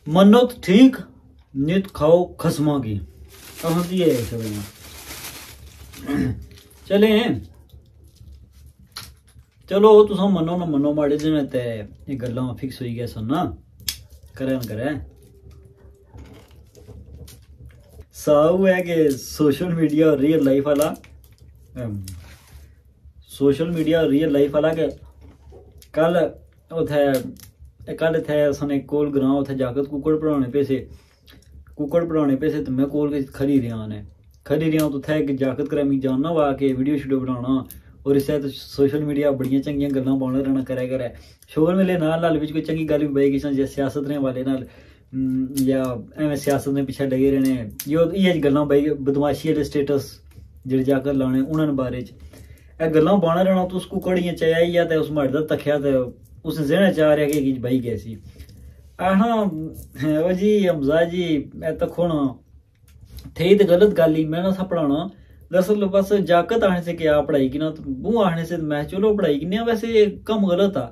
मन्नत ठीक नित खाओ खसमा की कहाँ की है सब यहाँ। चले चलो तुम मनो ना मनो, माड़े दिन ते ये गल्लां फिक्स हुई गया सुनना करे साऊ है कि सोशल मीडिया और रियल लाइफ वाला के कल थे उसने कोल ग्रां उथे जाकर कुकड़ पढ़ाने पे से तो मैं कोल के खरी रहा तो थे कि जाकत करे मैं जानना वा के वीडियो बनाना और इसे तो सोशल मीडिया बड़ियां चंगियां गल्लां पाने रहना करे शोर मेले नाल विच कोई चंगी गल भी बई किसी जैसे सियासत ने वाले नाल या एवं सियासत ने पीछे लगे रहने ये गल्लां बई बदमाशी वाले स्टेटस जेड़े जाकर लाने उन्होंने बारे च गल्लां पाना रहना तो उसको कड़ियां चाहिए या तो उस मर्द तख्या तो उसने जहना चाह रहा कि भाई कैसी हाँ जी हमजा जी मैं तो खोना थे तो गलत गल ही मैं ना था पढ़ाना। दरअसल बस जाकत आने से क्या पढ़ाई की ना तो मुँह आने से मैं चलो पढ़ाई की नहीं, वैसे कम गलत था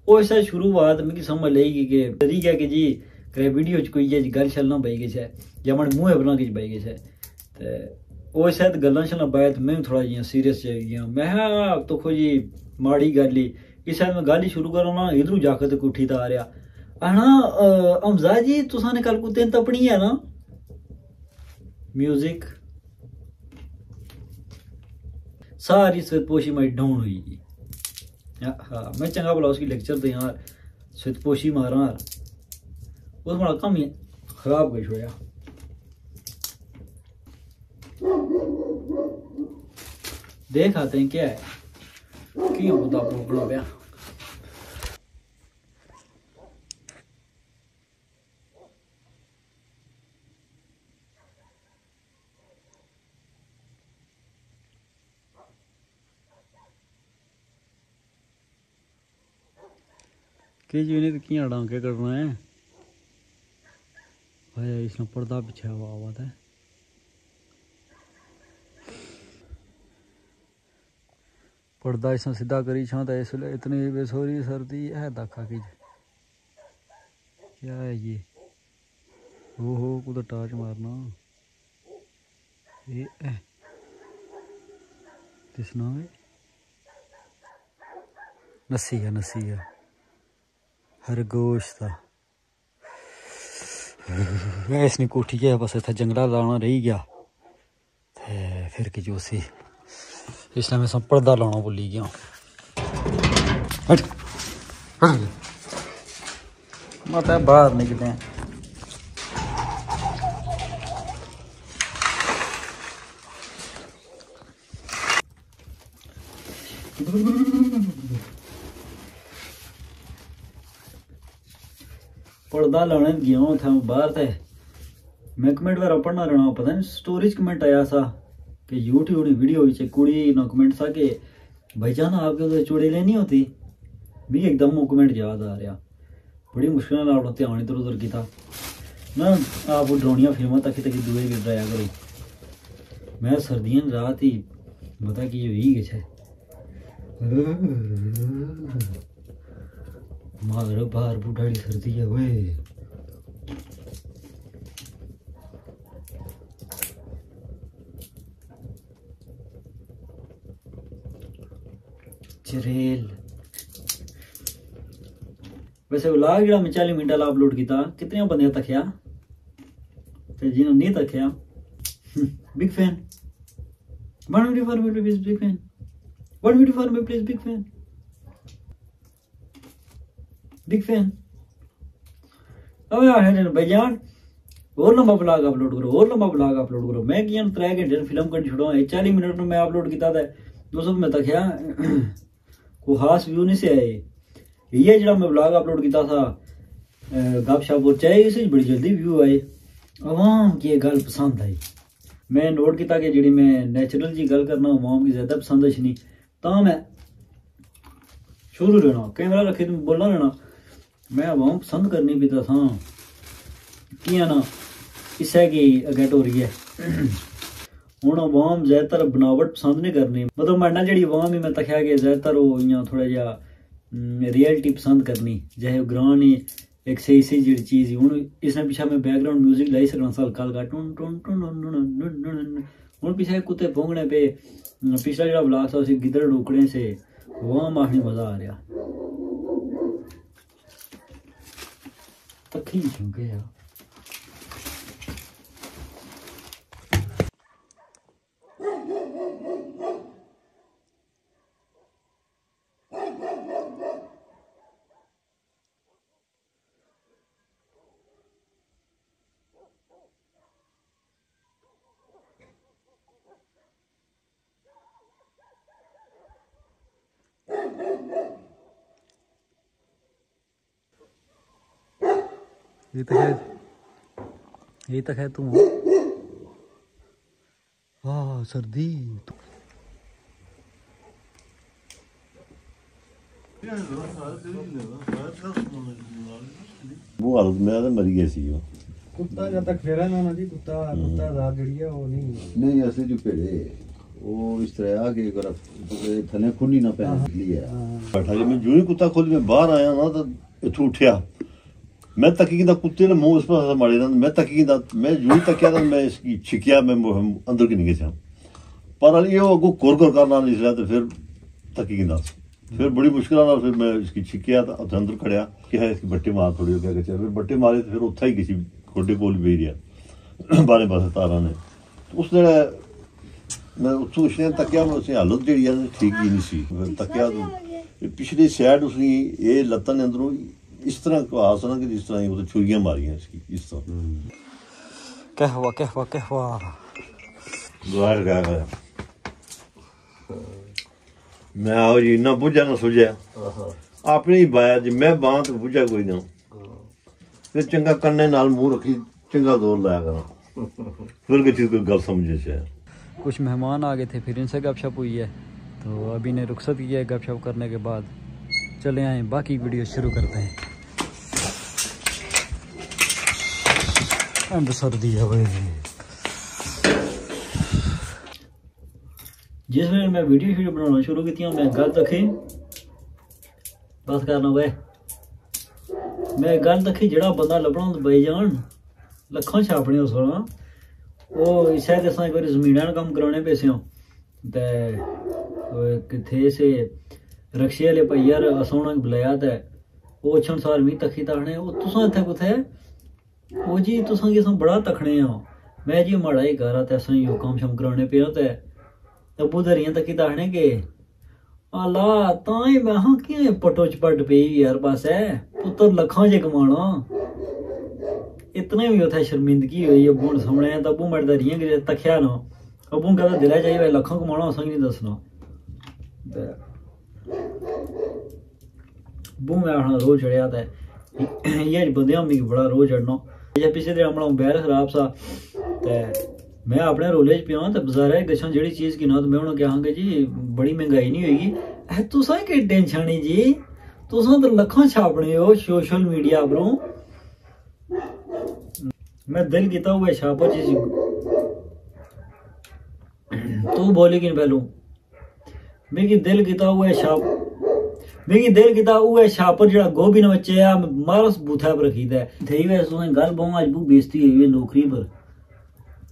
वो ऐसा शुरुआत मिगी समझ लेगी कि डरी गया कि जी करे वीडियो कोई ये गल शल ना बई गई है या मैं मुँह बना के बई गई है तो वो शायद गल्लां शल्लां बाय तो मैं थोड़ा जियां सीरियस गया। मैं तो खो जी माड़ी गल ही कि शायद मैं गल ही शुरू करा ना इधरों जाकर कुठी तो आ रहा है हमजा जी तुसाने कल कुत्ते तपनी है ना म्यूजिक सारी स्वेतपोशी मेरी डाउन हुई। हाँ मैं चंगा बोला उसकी लेक्चर दे यार स्वेतपोशी मारा उस बड़ा कम ही खराब कर छोड़ा। देख आते हैं क्या है क्यों बता भूखना पाया। कि जी ने किया डांके करना है भाई, इसमें पर्दा बिछा हुआ था। पर्दा इसमें सीधा करी छाता है, इसलिए इतनी बेसोरी सर्दी है। देखा कि क्या है ये, ओहो कुछ टाच मारना ये दिसना है। नसी है खरगोश था। इसने कोठी है बस इतना जंगला लाना रही गया फिर कि जो सी इसलिए मैं सब पर्दा लाना भुली गया। मत बाहर निकले पर्दा लाने गया था बाहर थे। मैं कमेंट वाला पढ़ना रहना, पता नहीं स्टोरीज कमेंट आया सा कि यूट्यूब वीडियो कुड़ी ना कमेंट सा कि भाईजान आपके उधर चूड़ी लेनी होती। मैं एकदम वो कमेंट याद आ रहा, बड़ी मुश्किल अपना ध्यान इधर उधर किया ना। आप ड्रोनिया फिल्म तक दुए गिर रहा करो। मैं सर्दियां रात ही पता कि यही कुछ है। मार बाहर बुढ़ाड़ी सर्दी है वे। चरेल वैसे व्लॉग जो मैं 40 मिनट अपलोड किया कितने बंदे तकिया जिन्होंने नहीं तकिया big fan 1 for me please big fan 1 for me please big fan big fan. अब यार भाईजान और लंबा ब्लॉग अपलोड करो, और लंबा ब्लॉग अपलोड करो। मैं किया 3 घंटे फिल्म कर छुड़ा 40 मिनट में मैं अपलोड किया था। दोस्तों मैं तकिया को खास व्यू नहीं से आए। ये जो मैं ब्लॉग अपलोड किया था गपशप और चाय इसे बड़ी जल्दी व्यू आए, अवाम की गल पसंद आई। मैं नोट किया कि जी मैं नैचुरल जी गल करना अवाम की ज्यादा पसंद आई नहीं, तो मैं शुरू रहना कैमरा रखे तुम बोलना रहना। मैं अवाम पसंद करनी पीता था किया ना इसे की अगेट हो रही है। हूँ अवाम ज्यादातर बनावट पसंद नहीं करनी, मतलब मरना जी अवाम ही मैं तकिया कि ज्यादातर वो इं थोड़ा जहा रियलिटी पसंद करनी, चाहे ग्रां ने एक सही सही जी चीज। हूँ इसने पीछे मैं बैकग्राउंड म्यूजिक लाई सकना हल्का हल्का टुन टुन टुन। हूँ पीछे कुत्ते भोंगने पे पिछला जो ब्लॉग था उसे गिदड़ डोकने से अवाम आखने मजा आ रहा। तखी झुके यार ये तक है तुम हाँ सर्दी वो हालत में मर गया सी कुत्ता जब तक फेरा ना जी कुत्ता रात जड़ी है वो नहीं ऐसे जो पेड़े वो इस तरह आके अगर थने खुली ना पहन लिया बैठा जब मैं जो ही कुत्ता खोल में बाहर आया ना तो इथू उठया। मैं तकी कुत्ते ने मुंह उस पर मारे ना, मैं तकी मैं जो ही तकिया था मैं इसकी छिकिया मैं अंदर की नहीं गया पर ये अगू कोर करना नहीं इसलिए तो फिर तकी फिर बड़ी मुश्किल ना फिर मैं इसकी छिकिया था अंदर खड़िया कि है इसकी बट्टे मार थोड़ी क्या कहते फिर बट्टे मारे तो फिर उत्था ही किसी खोटे कोल भी रहा बारे पास तारा ने तो उस मैं उत्थू उसने तकिया मैं उसकी हालत जी ठीक ही नहीं सी तकिया तो पिछली साइड उसने ये लत्तां ने अंदरों इस तरह को आसना कि जिस तरह वो छुरियां मारियां इसकी इस तरह कहवा बाहर गया मैं आओ जी ना बुझा ना सुझा अपने ही बाया जी मैं बांह तो बुझा कोई ना फिर चंगा कन्ने नाल मुंह रखी चंगा जोर लाया करा फिर किसी कोई गल समझे से। कुछ मेहमान आ गए थे फिर इनसे गपशप हुई है तो अभी ने रुखसत किया है गपशप करने के बाद। चले आए बाकी वीडियो शुरू करते हैं। अब सर्दी है भाई। जिस वे मैं वीडियो बनाना शुरू की मैं गल रखी बस करना वे मैं गल रखी जड़ा बंदा लभना बई जान लखों छापने उस वो शायद अस एक बार जमीन कम कराने पे किथे से रक्शे वाले भैया अस उन्होंने बुलाया तो वो अच्छन सार मी तखी तखने तुसा इत्थे कुत्थे वो जी तुसा कि बड़ा तखने हो मैं जी माड़ा ही घर ते असें यो काम शम कराने पे ते अबू धरियां तकी तखने के अल्लाह ताई मैं हां कि पटो चपट पे यार बस है पुत्र लखां च कमाना इतने भी उथे शर्मिंदगी हुई अबू सामने तो अबू मर धरियां के तखया ना अबू कहता दिला चाहिए लखां कमाना असें नहीं दसना बू मैं आना रोज चढ़िया था ये बंदियां मिगी बड़ा रोज चढ़ना पिछले दिन अपना मोबाइल खराब सा ते मैं अपने रोले च पिया तो बाजारे गच्छा जेड़ी चीज की ना तो मैं उन्हें कहांगे जी बड़ी महंगाई नहीं होगी तुसा की टेंशन नहीं जी तुसा तो लखां छापने हो सोशल मीडिया परों मैं दिल किता हुआ छापो चीज तू बोली कि पहलू मेरी दिल किता हुआ छाप मेरी दिल किता हुआ छापर जड़ा गोभी न बच्चे मारस बूथा पर रखी है थई वैसे तुसें गल बहु अज बू बेइज्जती हुई है नौकरी पर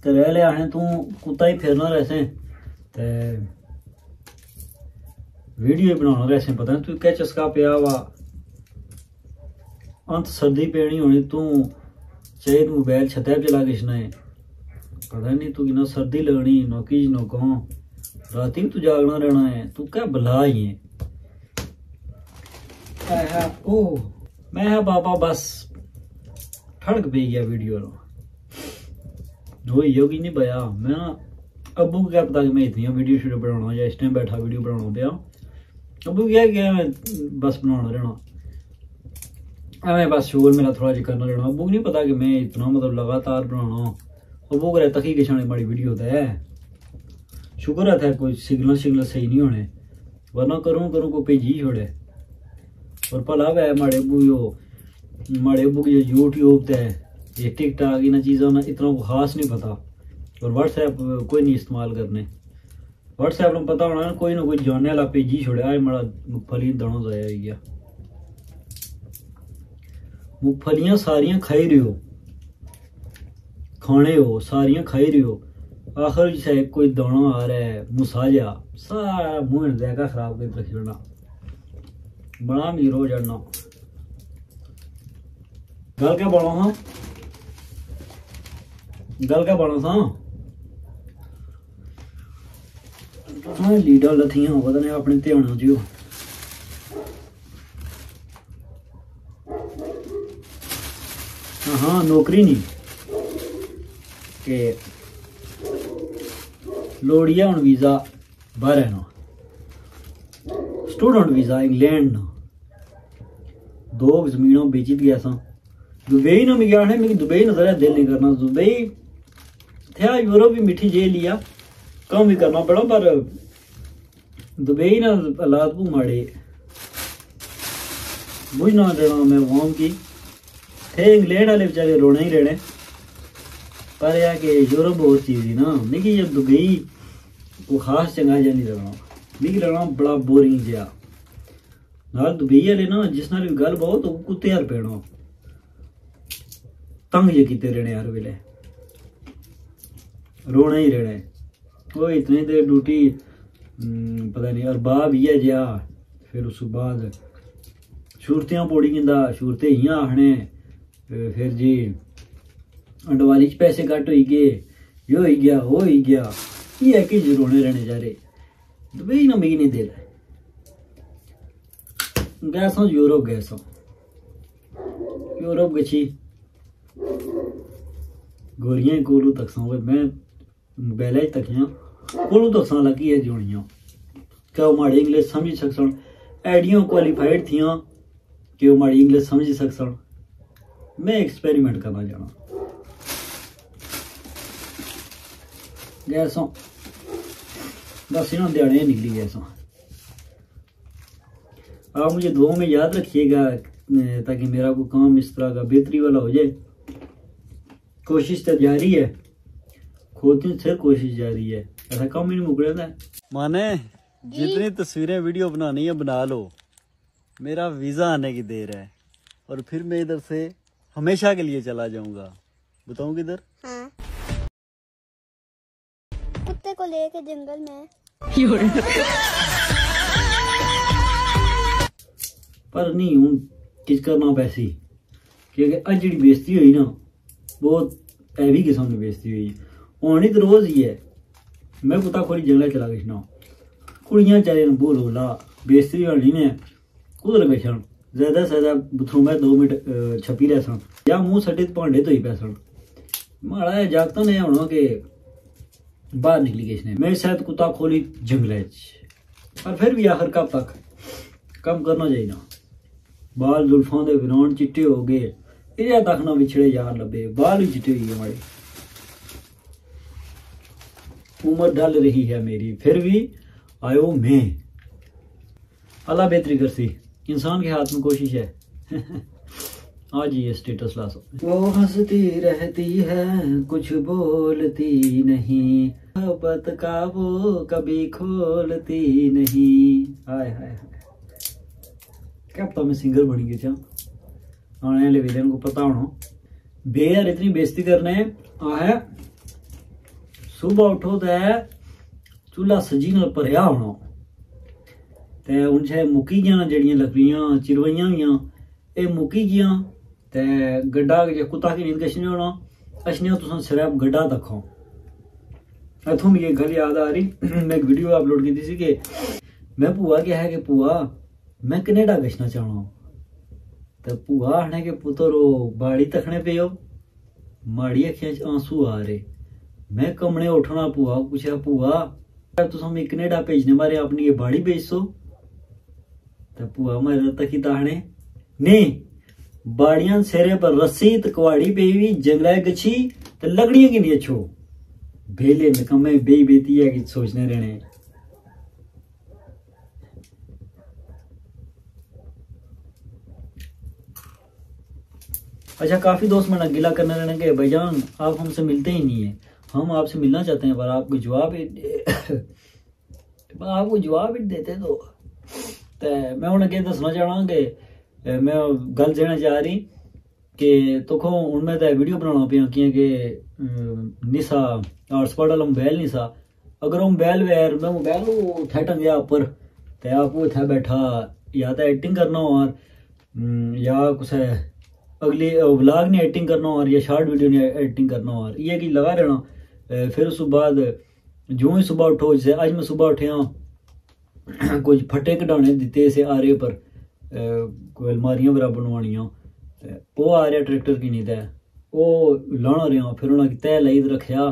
ते रह ले आने तू कुत्ता ही फिरना रहसे ते वीडियो बनाना रहसे पता नहीं तू क्या चस्का पिया वा अंत सर्दी पेनी होनी तू चाहे तू मोबाइल छत्ते पे चला किसना है पता नहीं तू कितना सर्दी लगनी नौकी नौकों राती भी तू जागना रहना है तू क्या बला ही है ओ मैं बाबा बस ठड़क पे गया वीडियो वो योगी नहीं पाया मैं अबू को क्या पता कि मैं इतनी वीडियो शूडियो बनाना या इस टाइम बैठा वीडियो बनाना पाया अबू क्या मैं बस बनाना रहना मैं बस शोर मेरा थोड़ा जिहा करना रहना अबू को नहीं पता कि मैं इतना मतलब लगातार बनाना अबू को तकी किसाने बड़ी वीडियो होता है शुक्र है कोई सिग्नल शिग्नल सही नहीं होने वरना करूँ को भेजी छोड़े और भला वै माड़े अबू की यूट्यूब ते ये टिकटॉक इन चीज़ों ना इतना खास नहीं पता और व्हाट्सएप कोई नहीं इस्तेमाल करने व्हाट्सएप में पता होना ना कोई जानने वाला भेजी छोड़ा माड़ा मुगफली दाना जाया हो गया मुगफलियां सारियां खाई रहे हो खाने हो सारियां खाई रहे हो आखिर से कोई दाना आ रहा है मुसाजा सारा मुंह जैका खराब कर रख छोड़ना बड़ा मीरो चढ़ना गल क्या बना था लीडर लथियां पता नहीं अपने ध्यान जो हाँ नौकरी नहीं के लोड़िया हूँ वीजा बाहर है ना स्टूडेंट वीजा इंग्लैंड ना 2 जमीनों बेची गया सा दुबई ना मिल आने मेरी दुबई नजर दिल नहीं करना दुबई थे यूरोप भी मिठी जे लिया कम भी करना पड़ा पर दुबई ना हालात को माड़े बुझ ना देना मैं वहां की थे इंग्लैंड वाले बेचारे रोने ही रहने पर यह कि यूरोप बहुत चीज थी ना मिगी जब दुबई को खास चंगा जा नहीं लगना मिगी लगना बड़ा बोरिंग जहा नाल दुबई वाले ना जिस नाल भी गल बहुत कुत्ते यार पैना तंग जे किते रहने हर वेले रोना ही रहने वो इतनी देर ड्यूटी पता नहीं अरबा भी है जहा फिर उस बाद शूरतियां पौड़ी गिंदा शूरते इयां आखने फिर जी अंडवाली च पैसे घट हो गए यो ही गया वो ही गया ये है कि रोने रहने जा रहे दुबई ना मिगी नहीं दिल गैसा यूरोप गैसा यूरोप गची गोरियां कोलू तक मैं मोबाइल तकियां कोलू तक लगी है जोड़ियां क्या वो माड़ी इंग्लिश समझ सकन एडियां क्वालिफाइड थियां कि वो माड़ी इंग्लिश समझ सकन मैं एक्सपेरिमेंट करना जाना गैसों बस इन्होंने दिहाड़ियां निकली गैसों आप मुझे दुआ में याद रखिएगा ताकि मेरा कोई काम इस तरह का बेहतरी वाला हो जाए। कोशिश तो जारी है, खुद से कोशिश जारी है, ऐसा काम ही नहीं मुकड़ा था। माने जितनी तस्वीरें वीडियो बनानी है बना लो, मेरा वीज़ा आने की देर है और फिर मैं इधर से हमेशा के लिए चला जाऊंगा। बताऊं किधर? हाँ। कुत्ते को लेके जंगल में। पर नहीं हूँ किस करना पैसी, क्योंकि अज जी बेइज्जती हुई ना बहुत हैवी किस्म की बेइज्जती हुई। होनी तो रोज ही है, मैं कुत्ता खोली जंगल चला गया, कुड़ियां चाहे बोल होला बेइज्जती होनी ने कुदर गए ज्यादा से ज्यादा बुथरू में 2 मिनट छपी रह सन या मुंह सटे भांडे धोई पै सन। माड़ा जागता ने होना कि बाहर निकली गई इसने, मैं शायद कुत्ता खोली जंगल पर फिर भी आखिर कब तक कम करना चाहिए ना। बाल जुल्फों दे विरान चिट्टे हो गए, इधर तक ना बिछड़े यार लबे, बाल भी चिट्टे हुए हमारे। उम्र ढल रही है मेरी फिर भी आयो मैं। अल्लाह बेहतरी करसी, इंसान के हाथ में कोशिश है। आज ये स्टेटस ला सो। वो हंसती रहती है कुछ बोलती नहीं, मोहब्बत का वो कभी खोलती नहीं। हाय हाय हाय, क्या पता मैं सिंगर बनी गई था, आने वाले विलेन को पता होना। बेयार इतनी बेइज्जती करने है, सुबह उठो तो चूल्हा सजी नाल भरिया होना, ते उनसे मुक्की गया जड़ियां लकड़ियां चिरवइयां हुई ये मुक्की गया, ते गड्ढा कुत्ता की नींद कशने होना अशने तुम सिर्फ गड्ढा तक हो। इथों मुझे गल याद आ रही, मैं एक वीडियो अपलोड की थी कि मैं भूआ क्या है कि भूआ मैं कनेडा गछना चाहना, तो भूआ आने के पुत्रो बाड़ी तकने पे हो, माड़ी अखियां च आंसू आ रहे। मैं कमने उठना भूआ पूछा भूआ तुम कनेडा भेजने मारे अपनी ये बाड़ी बेचो, तो भूआ मारे तकी दाने नहीं बाड़ियां सिरे पर रस्सी तकवाड़ी पे भी जंगला गछी तो लकड़ियां की नहीं अच्छो बेले में कमे बे बेती है कि सोचने रहने। अच्छा काफी दोस्त मैंने गिला करने रहने के भाईजान आप हमसे मिलते ही नहीं है, हम आपसे मिलना चाहते हैं पर आपको जवाब ही देते तो मैं उन्हें क्या दसना चाहना कि मैं गल देना चाह रही कि तुखो उनमें तो वीडियो बनाना पिया कि निशा हॉटस्पॉट वाला मोबाइल निशा, अगर वो मोबाइल वैर मैं मोबाइल वो थे टंगया ऊपर तो आप वो थे बैठा या तो एडिटिंग करना और या कुछ अगली व्लॉग ने एडिटिंग करना और या शॉर्ट वीडियो ने एडिटिंग करना और ये कि लगा रहना। फिर उस बाद जो ही सुबह उठो, जैसे आज मैं सुबह उठिया कुछ फटे कढ़ाने दिते से आरे पर कोई अलमारियां वगैरह बनवानियां, वो आ रहा ट्रैक्टर की नींद है वो लाना रहा, फिर उन्होंने तय लाई रखा।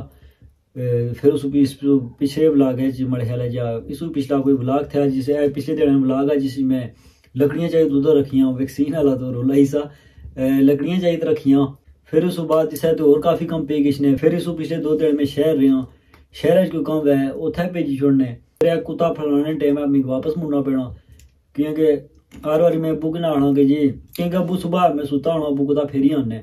फिर उस पिछले ब्लॉग है मेरे ख्याल है या इस पिछला कोई ब्लॉग था जिसे पिछले दिन ब्लॉग है जिसमें लकड़ियां चाहिए दूध रखियां, वैक्सीन वाला तो रोला ही सा लकड़ियां चाहिए रखियां। फिर उस बाद जिसे तो और काफ़ी कम पे किसने, फिर इस पिछले 2 दिन में शहर रहा, शहर कोई कम है उथे भेजी छोड़ने, फिर कुत्ता फलाने टाइम मिगी वापस मुड़ना पैना क्योंकि हर बारी मैं अबू ना आना कि जी क्योंकि अबू सुबह मैं सुता होना अबू कुत्ता फेरी आने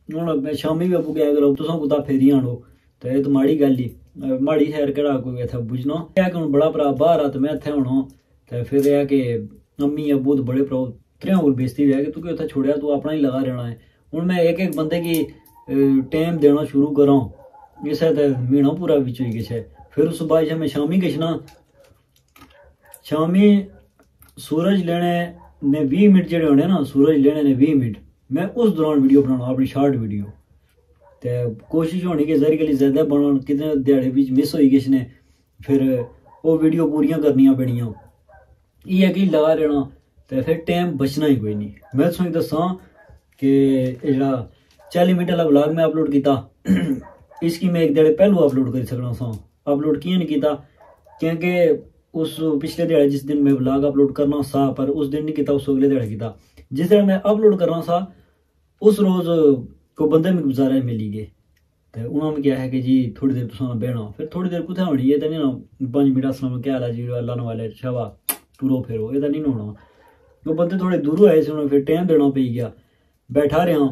हूँ, मैं शामी भी अबू क्या करो तुम कुत्ता फेरी आनो तो ये तो माड़ी गल ही माड़ी खैर केड़ा कोई इतना बुझना है कि हूँ बड़ा भरा बाहर आ तो मैं इतने होना तो फिर यह कि अम्मी अबू तो बड़े भरा त्रिया को बेइज्जती है कि तू उतना छोड़िया तू अपना ही लगा रहना है। हूँ मैं एक बंदे की टाइम देना शुरू करा इस महीना पूरा बिच हो गया। फिर उस बाद मैं शामी गछना, शामी सूरज लेने ने 20 मिनट जो होने ना, सूरज लेने ने 20 मिनट मैं उस दौरान वीडियो बनाना अपनी शॉर्ट वीडियो तो कोशिश होनी कि जरी गली ज्यादा बना कितने दिहाड़े बीच मिस होई किसने, फिर वो वीडियो पूरियां करनियां पेनियां ये कि लगा रहना तो फिर टाइम बचना ही कोई नहीं। मैं तुसें दसा कि जो 40 मिनट वाला ब्लॉग मैं अपलोड किया इसकी मैं एक दिहाड़े पहलू अपलोड कर सकना सा, अपलोड किया नहीं किया क्योंकि उस पिछले दिहाड़े जिस दिन मैं ब्लॉग अपलोड करना सा पर उस दिन नहीं किया, उस अगले दिहाड़े किया जिस दिन मैं अपलोड करना सा उस रोज़ को बंदे में गुजारा मिली गए तो उन्होंने क्या है कि जी थोड़ी देर तुम बहना, फिर थोड़ी देर कुछ होनी है तो नहीं ना 5 मिनट असलम क्या हाल है जी अल्लाह वाले शबा टूरो फेरो ये नहीं होना वो बंदे थोड़े दूरों आए से फिर टाइम देना पी गया बैठा रहा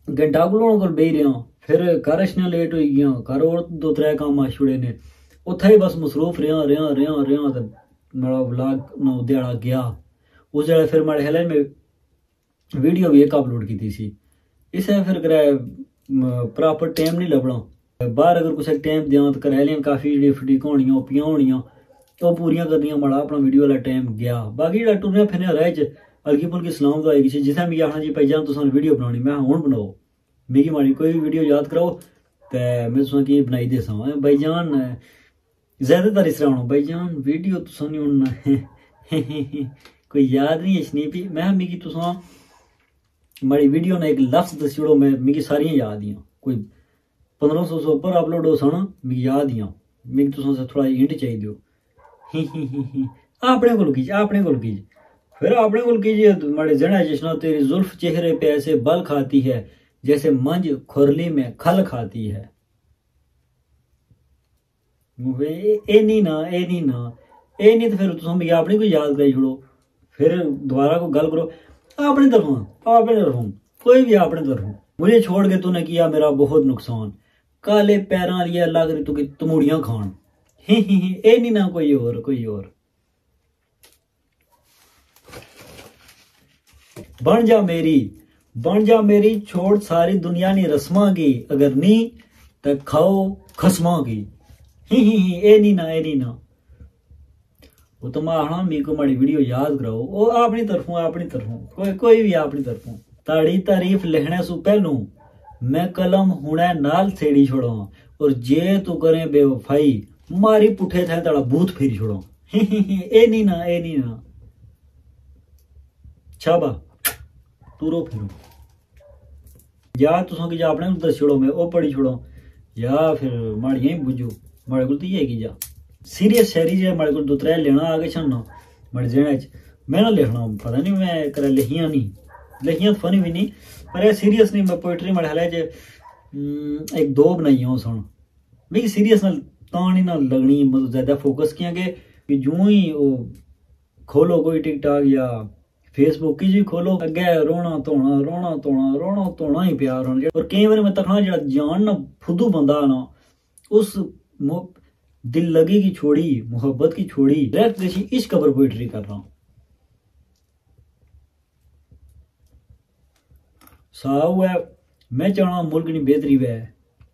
घंटा को कोल बेही रहा फिर घर अशना लेट हो गया घर और 2-3 काम आ छुड़े ने उत्थे ही बस मसरूफ रहा तो मेरा व्लॉग ना दिहाड़ा गया उस जगह फिर माड़े हले में वीडियो भी एक अपलोड की थी इसे फिर कराए प्रॉपर टाइम नहीं लभना बाहर अगर कुछ टाइम दियां तो घरैलियां काफ़ी जी फटीक होनियां ओपियां होनियां तो पूरियां करनियां माड़ा अपना वीडियो वाला टाइम गया बाकी जेह्ड़ा टुरने फिरने रह च हल्की फुल्की सलाम तो आएगी जित्थें मिगी आखना जी भाई जान तुसें वीडियो बनानी मैं हुण बनाओ मिगी माड़ी कोई भी वीडियो याद कराओ तो मैं तुसें की बनाई दे सवां भाई जान ज्यादातर इस तरह होना भाई जान वीडियो तुसें नहीं होना कोई याद नहीं अच्छनी भी मैं मिगी तुसें माड़ी वीडियो ने एक लफ्ज दस्सी ओड़ो मैं मिगी सारियां याद हियां कोई 1500 से ऊपर अपलोड हो सन मिगी याद हियां मिगी तुसें थोड़ा हिंट चाहिए अपने कोल कीजिए फिर अपने कोल कीजिए माड़े जना जिसना तेरी जुल्फ चेहरे पे ऐसे बल खाती है जैसे मंज खुरली में खल खाती है ए नहीं तो फिर तुम मिगी अपनी कोई याद कराई छोड़ो फिर दोबारा को गल करो अपनी तरफों कोई भी अपनी तरफों मुझे छोड़ के तूने किया मेरा बहुत नुकसान काले पैरां लिया लग रही तू तमूड़ियां खान ए नहीं ना कोई और बन जा मेरी छोड़ सारी दुनिया नी रस्मां की अगर नी तो खाओ खसमां की ए नहीं ना वो तो मैं आना मेरे को माड़ी वीडियो याद कराओ वो अपनी तरफों कोई भी अपनी तरफों ताड़ी तारीफ लिखने सु पहलू मैं कलम हुणे नाल छेड़ी छोड़ा और जे तू करे बेवफाई मारी पुठे थे ताड़ा बूथ फेरी छोड़ा ए नहीं ना छाबा तुरो फिरो या तुसों की जा अपने दस छोड़ो मैं ओ पढ़ी छोड़ो या फिर माड़ियां ही बुझो माड़े को है की जा सीरियस शायरी जे माड़े को 2-3 लेना आगे छन्ना माड़े जेने मैं ना लिखना पता नहीं मैं करे लिखियां फनी भी नहीं पर सीरियस नहीं मैं पोइट्री माड़े हले जे 1-2 बनाइयां सन मिगी सीरियस ना तानी ना लगनी मतलब ज्यादा फोकस किया कि यूं ही वो खोलो कोई टिकटॉक या फेसबुक की जी खोलो अगे रोना धोना ही प्यार होना और कई बार मैं तकना जो जान ना फुदू बंदा ना उस दिल लगी की छोड़ी मोहब्बत की छोड़ी डायरेक्ट जैसी इस कबर पोइट्री कर रहा हूं साहू है मैं चाहना मुल्क नहीं बेहतरी वै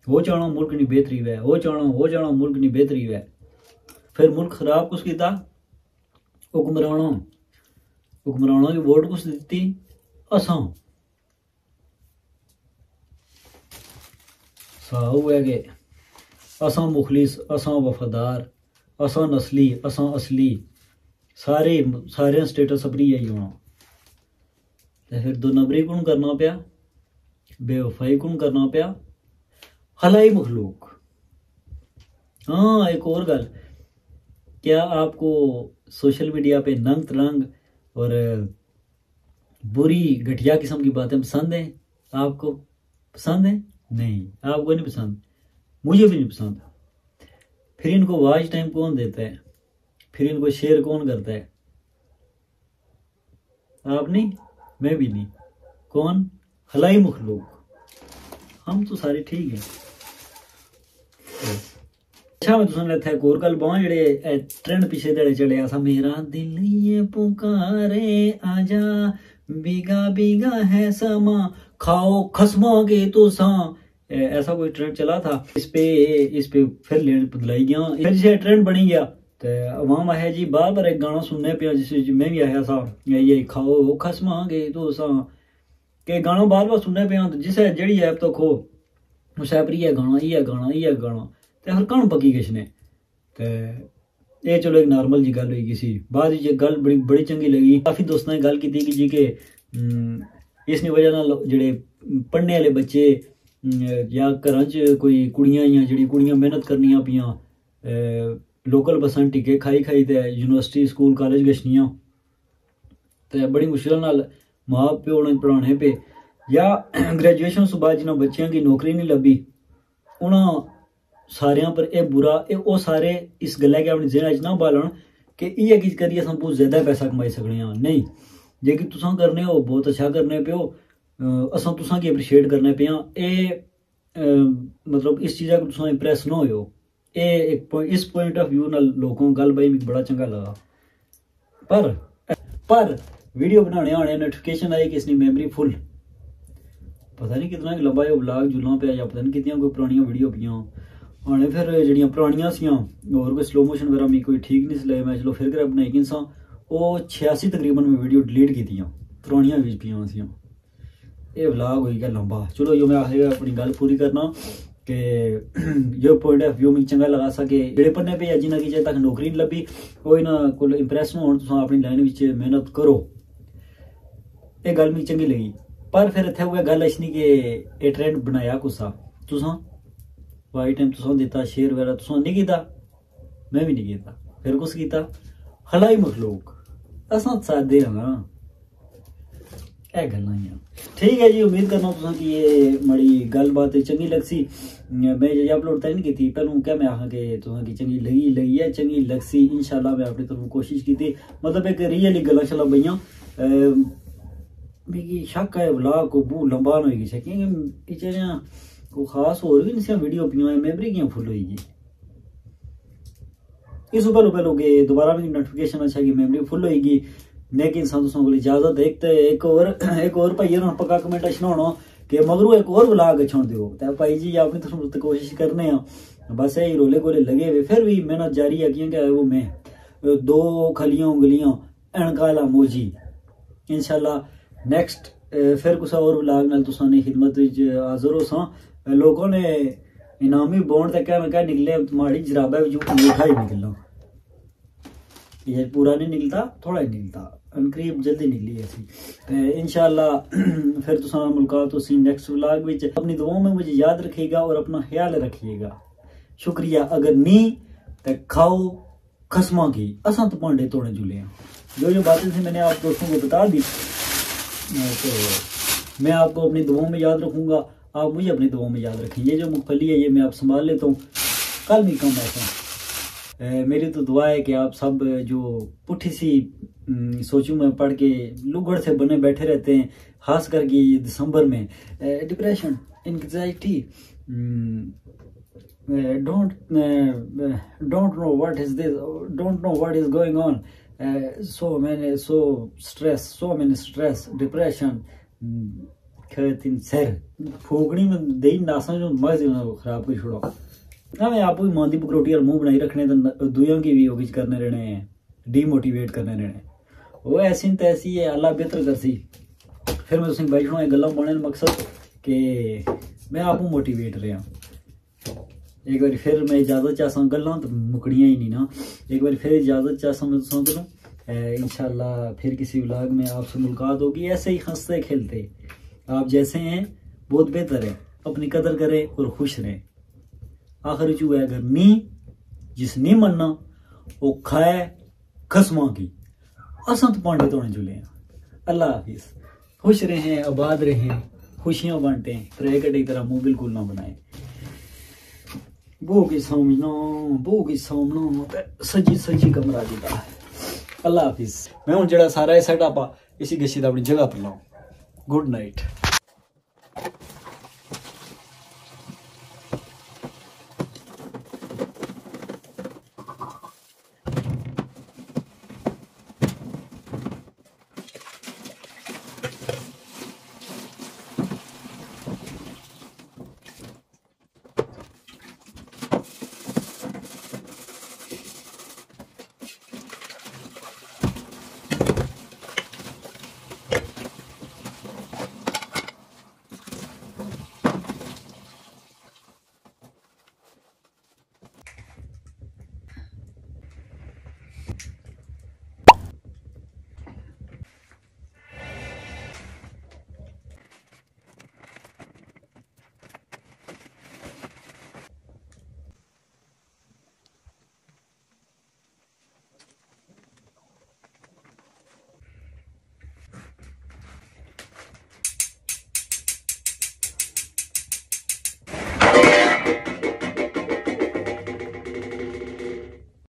वो चाहना मुल्क नहीं बेहतरी वै वो चाहना मुल्क नहीं बेहतरी वै फिर मुल्क खराब कुछ किया हुक्मराना की वोट कुछ दी असां साहू है कि असां मुखलिस असां वफादार असां नस्ली असां असली सारे स्टेटस अपनी यही होना तो फिर 2 नंबरी कौन करना पाया बेवफाई कौन करना पाया हलाई मखलूक। हाँ एक और गल क्या आपको सोशल मीडिया पे नंग तरंग और बुरी घटिया किस्म की बातें पसंद है आपको पसंद है नहीं आपको नहीं पसंद मुझे भी नहीं पसंद फिर इनको वॉच टाइम कौन देता है फिर इनको शेयर कौन करता है आप नहीं मैं भी नहीं कौन हलाई मखलूक हम तो सारे ठीक है अच्छा मैं तुझे लगता है एक और गल बहुत जेड़े ट्रेंड पिछले देड़े चले आसा मेरा दिल ये पुकारे आजा बीगा बीगा है समा खाओ खसमोगे तो सा ऐसा कोई ट्रेंड चला था इस पे फिर लेन बदलाई गया फिर जैसे ट्रेंड बनी गया तो अवाम आया जी बार बार एक गाना सुनने पे जिस मैं भी आया सा ये खाओ खसमांगे तो सा के गाना बार बार सुनने पे जिसे जड़ी ऐप तो खो उस ऐप ये गाना ते हर कौन पकी किसने ते ये चलो एक नॉर्मल जी गल हुई किसी बाद ये गल बड़ी चंगी लगी काफी दोस्तों ने गल की थी कि जी के इसने वजह नाल जेड़े पढ़ने वाले बच्चे या घर च कोई कुड़ियां या जेड़ी कुड़ियां मेहनत करनियां पियां लोकल बसां टिके खाई ते यूनिवर्सिटी स्कूल कॉलेज गछनियां ते बड़ी मुश्किल नाल मां प्यो ने पढ़ाने पे या ग्रेजुएशन तो बाद जिन्होंने बच्चों की नौकरी नहीं लभी उन्होंने सारियां पर यह बुरा वो सारे इस गल्ला के अपनी जेहन च ना बालन कि ये किस करिए हम बहुत ज्यादा पैसा कमाई सकने हैं, नहीं। जे कि तुसां करने हो बहुत अच्छा करने पे हो, असां तुसां की अप्रीशिएट करने पे हां। ए मतलब इस चीज़ा को तुसां इंप्रेस ना हो, इस पॉइंट ऑफ व्यू नाल लोगों गल भाई मिगी बड़ा चंगा लगा। पर वीडियो बनाने आने नोटिफिकेशन आई कि इसकी मेमोरी फुल, पता नहीं कितना लंबा ये व्लॉग जुलना पे, या पता नहीं कितनी कोई पुरानियां वीडियो पियां आने। फिर जड़ियां पुरानियां सियां और कोई स्लो मोशन वगैरह मिगी कोई ठीक नहीं लगे, मैं चलो फिर कर बनाई कि सा वो 86 तकरीबन में वीडियो डिलीट की पुरानियां भी पियां सियां। ये व्लॉग हो गया लंबा। चलो जो मैं आखिर अपनी गल पूरी करना कि जो पॉइंट ऑफ व्यू मिगी चंगा लगा सके जेड़े पन्ने पे जिन्हें कि जे तक नौकरी नहीं लभी वो इन्हां कोल इंप्रेस ना हो, तुसां अपनी लाइन विच मेहनत करो, ये गल मिगी चंगी लगी। पर फिर इत्थे उ'ऐ गल अच्छी कि ये ट्रेंड बनाया कुसा तुसां, वाई टाइम तुसां दित्ता, शेयर वगैरह तुसां नहीं कीता, मैं भी नहीं कीता, फिर कुछ कीता खलाई मखलूक, असां सादे हां ना, ए गल्लां ही। ठीक है जी, उम्मीद करना तुसां की ये मड़ी गलबात चंगी लगसी। मैं जे अपलोड तक नहीं की पहलू क्या मैं आखा कि तुसां की चंगी लगी है चंगी लगसी, इंशाल्लाह मैं अपनी तरफ कोशिश की, मतलब एक रियली गल्लां शल्लां बइयां। मिगी शक है व्लॉग को बहुत लंबा ना होगी क्योंकि इचरियां को खास होर भी नहीं वीडियो पियां मेमोरी कियां फुल होगी। इस पहलू के दोबारा मेरी नोटिफिकेशन अच्छा कि मेमोरी फुल होगी, लेकिन तुसां को इजाजत एक और भाई पक्का कमेंट अच्छा होना कि मगरू एक और व्लॉग छोड़ दियो, तो भाई जी अपनी तरफ कोशिश करने हैं, बस यही रोले गोले लगे हुए, फिर भी मेहनत जारी है क्योंकि वो मैं 2 खलियां उंगलियां एणकाला मोजी इंशाल्लाह नेक्स्ट फिर कुछ और व्लॉग नाल तुसां ने खिदमत हाजिर हो सा। लोगों ने इनामी बॉन्ड तक क्या निकले माड़ी जराबा मीठा ही निकलना, ये पूरा नहीं निकलता, थोड़ा ही निकलता, करीब जल्दी निकली ऐसी। इंशाल्लाह फिर तुसां मुलाकात होसी नेक्स्ट व्लॉग विच। अपनी दुआओं में मुझे याद रखिएगा और अपना ख्याल रखिएगा। शुक्रिया। अगर नहीं तो खाओ खसमा की, असां तो पांडे तोड़े जुले हैं। जो बातें थी मैंने आप दोस्तों को बता दी, तो मैं आपको अपनी दुआओं में याद रखूंगा, आप मुझे अपनी दुआओं में याद रखें। ये जो मूंगफली है ये मैं आप संभाल लेता हूँ, कल भी कम ऐसा। मेरी तो दुआ है कि आप सब जो पुठी सी सोचूं में पढ़ के लुगड़ से बने बैठे रहते हैं, खास करके दिसंबर में, depression, anxiety, don't know what is this, don't know what is going on, so many stress, depression, खैतिन सर फूकनी में दही नासा जो मगज खराब कर छोड़ो ना। मैं आपको भी मांदी पकरोटी और मुंह बनाई रखने तो दुनिया की भी होगी करने रहने हैं, डीमोटिवेट करने रहने, वो ऐसी तैसी है, अल्लाह बेहतर कर सी। फिर मैं तुम भाई सुना गल्लां पाने मकसद कि मैं आपको मोटिवेट रहा। एक बार फिर मैं इजाजत चाहता गल्लां तो मुकड़ियां ही नहीं ना, एक बार फिर इजाजत चाहता मैं सुन करूँ। इंशाल्लाह फिर किसी व्लॉग में आपसे मुलाकात होगी, ऐसे ही हंसते खेलते आप जैसे हैं बहुत बेहतर है। अपनी कदर करें और खुश रहें। आखिर चू है अगर नी जिस नहीं मनना वो खाए खसमा की, असां तो पांडे तोड़े जुले हैं। अल्लाह हाफिज। खुश रहें, आबाद रहें, खुशियां बांटें, तरह की तरह मुंह बिल्कुल ना बनाए। बो की सामना सजी कमरा दिता है। अल्लाह हाफिज। मैं हूँ जरा सारा सेटअप इसी गशी अपनी जगह पर लाऊं। Good night.